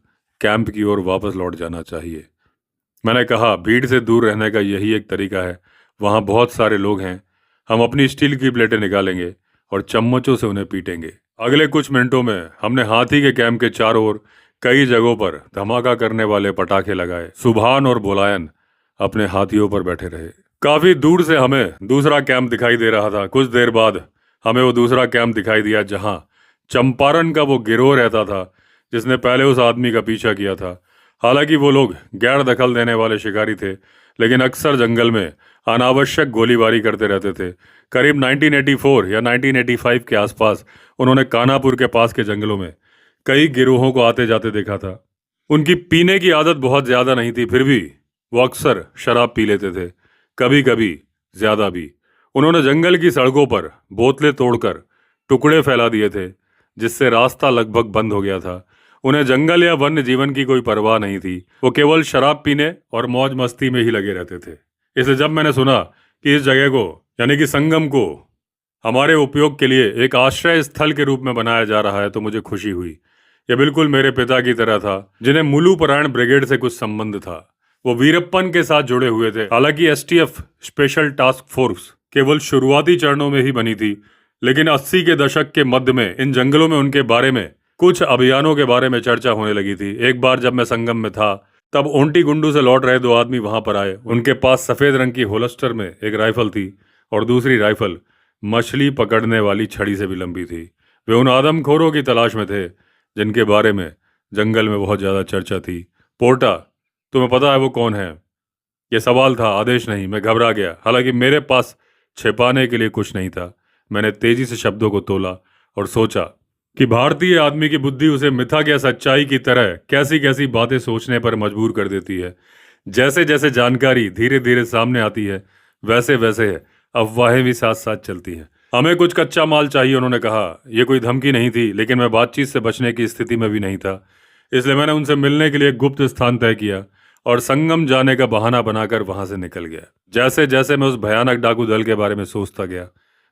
कैंप की ओर वापस लौट जाना चाहिए। मैंने कहा, भीड़ से दूर रहने का यही एक तरीका है। वहाँ बहुत सारे लोग हैं। हम अपनी स्टील की प्लेटें निकालेंगे और चम्मचों से उन्हें पीटेंगे। अगले कुछ मिनटों में हमने हाथी के कैंप के चारों ओर कई जगहों पर धमाका करने वाले पटाखे लगाए। सुभान और बुलायन अपने हाथियों पर बैठे रहे। काफी दूर से हमें दूसरा कैंप दिखाई दे रहा था। कुछ देर बाद हमें वो दूसरा कैंप दिखाई दिया जहां चंपारण का वो गिरोह रहता था जिसने पहले उस आदमी का पीछा किया था। हालांकि वो लोग गैर दखल देने वाले शिकारी थे, लेकिन अक्सर जंगल में अनावश्यक गोलीबारी करते रहते थे। करीब 1984 या 1985 के आसपास उन्होंने कानापुर के पास के जंगलों में कई गिरोहों को आते जाते देखा था। उनकी पीने की आदत बहुत ज़्यादा नहीं थी, फिर भी वो अक्सर शराब पी लेते थे, कभी कभी ज़्यादा भी। उन्होंने जंगल की सड़कों पर बोतलें तोड़कर टुकड़े फैला दिए थे, जिससे रास्ता लगभग बंद हो गया था। उन्हें जंगल या वन्य जीवन की कोई परवाह नहीं थी। वो केवल शराब पीने और मौज मस्ती में ही लगे रहते थे। इसलिए जब मैंने सुना कि इस जगह को, यानी कि संगम को, हमारे उपयोग के लिए एक आश्रय स्थल के रूप में बनाया जा रहा है तो मुझे खुशी हुई। यह बिल्कुल मेरे पिता की तरह था, जिन्हें मुलुपरायण ब्रिगेड से कुछ संबंध था। वो वीरप्पन के साथ जुड़े हुए थे। हालांकि एसटीएफ स्पेशल टास्क फोर्स केवल शुरुआती चरणों में ही बनी थी, लेकिन 80 के दशक के मध्य में इन जंगलों में उनके बारे में कुछ अभियानों के बारे में चर्चा होने लगी थी। एक बार जब मैं संगम में था, तब ओंटी गुंडू से लौट रहे दो आदमी वहां पर आए। उनके पास सफेद रंग की होलस्टर में एक राइफल थी और दूसरी राइफल मछली पकड़ने वाली छड़ी से भी लंबी थी। वे उन आदमखोरों की तलाश में थे जिनके बारे में जंगल में बहुत ज्यादा चर्चा थी। पोर्टा, तुम्हें पता है वो कौन है? यह सवाल था, आदेश नहीं। मैं घबरा गया। हालांकि मेरे पास छिपाने के लिए कुछ नहीं था। मैंने तेजी से शब्दों को तोला और सोचा कि भारतीय आदमी की बुद्धि उसे मिथक या सच्चाई की तरह कैसी कैसी बातें सोचने पर मजबूर कर देती है। जैसे जैसे जानकारी धीरे धीरे सामने आती है, वैसे वैसे अफवाहें भी साथ साथ चलती हैं। हमें कुछ कच्चा माल चाहिए, उन्होंने कहा। यह कोई धमकी नहीं थी, लेकिन मैं बातचीत से बचने की स्थिति में भी नहीं था। इसलिए मैंने उनसे मिलने के लिए एक गुप्त स्थान तय किया और संगम जाने का बहाना बनाकर वहां से निकल गया। जैसे जैसे मैं उस भयानक डाकू दल के बारे में सोचता गया,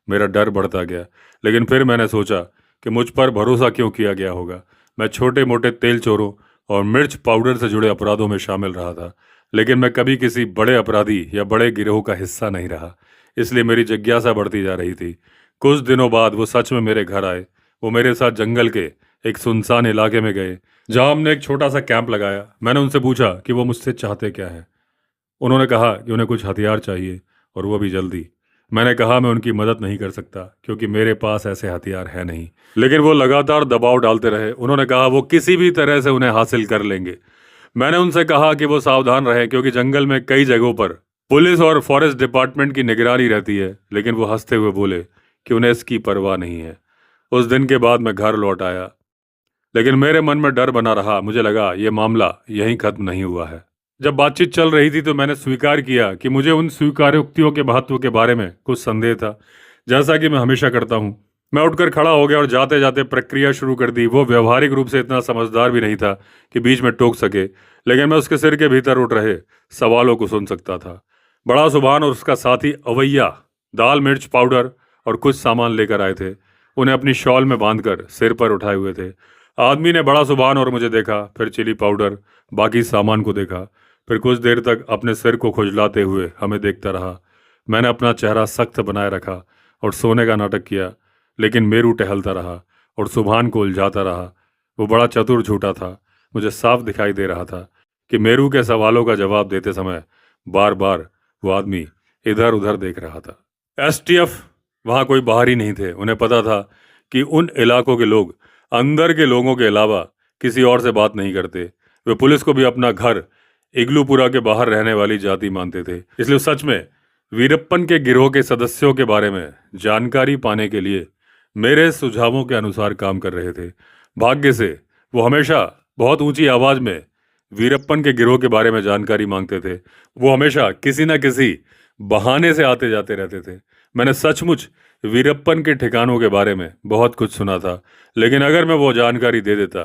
मेरा डर बढ़ता गया। लेकिन फिर मैंने सोचा कि मुझ पर भरोसा क्यों किया गया होगा। मैं छोटे मोटे तेल चोरों और मिर्च पाउडर से जुड़े अपराधों में शामिल रहा था, लेकिन मैं कभी किसी बड़े अपराधी या बड़े गिरोह का हिस्सा नहीं रहा। इसलिए मेरी जिज्ञासा बढ़ती जा रही थी। कुछ दिनों बाद वो सच में मेरे घर आए। वो मेरे साथ जंगल के एक सुनसान इलाके में गए, जहां हमने एक छोटा सा कैंप लगाया। मैंने उनसे पूछा कि वो मुझसे चाहते क्या है। उन्होंने कहा कि उन्हें कुछ हथियार चाहिए और वो भी जल्दी। मैंने कहा मैं उनकी मदद नहीं कर सकता क्योंकि मेरे पास ऐसे हथियार है नहीं। लेकिन वो लगातार दबाव डालते रहे। उन्होंने कहा वो किसी भी तरह से उन्हें हासिल कर लेंगे। मैंने उनसे कहा कि वो सावधान रहे क्योंकि जंगल में कई जगहों पर पुलिस और फॉरेस्ट डिपार्टमेंट की निगरानी रहती है। लेकिन वो हंसते हुए बोले कि उन्हें इसकी परवाह नहीं है। उस दिन के बाद मैं घर लौट आया, लेकिन मेरे मन में डर बना रहा। मुझे लगा यह मामला यहीं खत्म नहीं हुआ है। जब बातचीत चल रही थी तो मैंने स्वीकार किया कि मुझे उन स्वीकारोक्तियों के महत्व के बारे में कुछ संदेह था, जैसा कि मैं हमेशा करता हूँ। मैं उठकर खड़ा हो गया और जाते जाते प्रक्रिया शुरू कर दी। वो व्यवहारिक रूप से इतना समझदार भी नहीं था कि बीच में टोक सके, लेकिन मैं उसके सिर के भीतर उठ रहे सवालों को सुन सकता था। बड़ा सुभान और उसका साथी अवैया दाल मिर्च पाउडर और कुछ सामान लेकर आए थे। उन्हें अपनी शॉल में बांधकर सिर पर उठाए हुए थे। आदमी ने बड़ा सुभान और मुझे देखा, फिर चिली पाउडर, बाकी सामान को देखा, फिर कुछ देर तक अपने सिर को खुजलाते हुए हमें देखता रहा। मैंने अपना चेहरा सख्त बनाए रखा और सोने का नाटक किया, लेकिन मेरू टहलता रहा और सुभान को उलझाता रहा। वो बड़ा चतुर झूठा था। मुझे साफ दिखाई दे रहा था कि मेरू के सवालों का जवाब देते समय बार बार वो आदमी इधर उधर देख रहा था। एसटीएफ वहाँ कोई बाहरी नहीं थे। उन्हें पता था कि उन इलाकों के लोग अंदर के लोगों के अलावा किसी और से बात नहीं करते। वे पुलिस को भी अपना घर इग्लूपुरा के बाहर रहने वाली जाति मानते थे। इसलिए सच में वीरप्पन के गिरोह के सदस्यों के बारे में जानकारी पाने के लिए मेरे सुझावों के अनुसार काम कर रहे थे। भाग्य से वो हमेशा बहुत ऊंची आवाज में वीरप्पन के गिरोह के बारे में जानकारी मांगते थे। वो हमेशा किसी न किसी बहाने से आते जाते रहते थे। मैंने सचमुच वीरप्पन के ठिकानों के बारे में बहुत कुछ सुना था, लेकिन अगर मैं वो जानकारी दे देता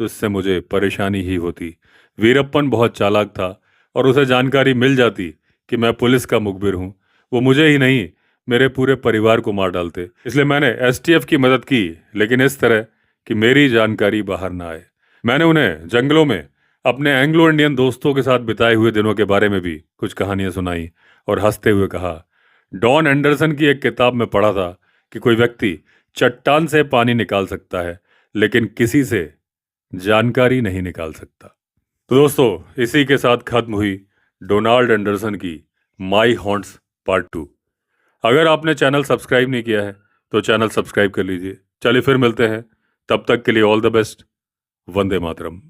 तो इससे मुझे परेशानी ही होती। वीरप्पन बहुत चालाक था और उसे जानकारी मिल जाती कि मैं पुलिस का मुखबिर हूँ, वो मुझे ही नहीं मेरे पूरे परिवार को मार डालते। इसलिए मैंने एसटीएफ की मदद की, लेकिन इस तरह कि मेरी जानकारी बाहर ना आए। मैंने उन्हें जंगलों में अपने एंग्लो इंडियन दोस्तों के साथ बिताए हुए दिनों के बारे में भी कुछ कहानियां सुनाई और हंसते हुए कहा, डॉन एंडरसन की एक किताब में पढ़ा था कि कोई व्यक्ति चट्टान से पानी निकाल सकता है, लेकिन किसी से जानकारी नहीं निकाल सकता। तो दोस्तों, इसी के साथ खत्म हुई डोनाल्ड एंडरसन की माई हॉन्ट्स पार्ट 2। अगर आपने चैनल सब्सक्राइब नहीं किया है तो चैनल सब्सक्राइब कर लीजिए। चलिए फिर मिलते हैं, तब तक के लिए all the best. Vande Mataram.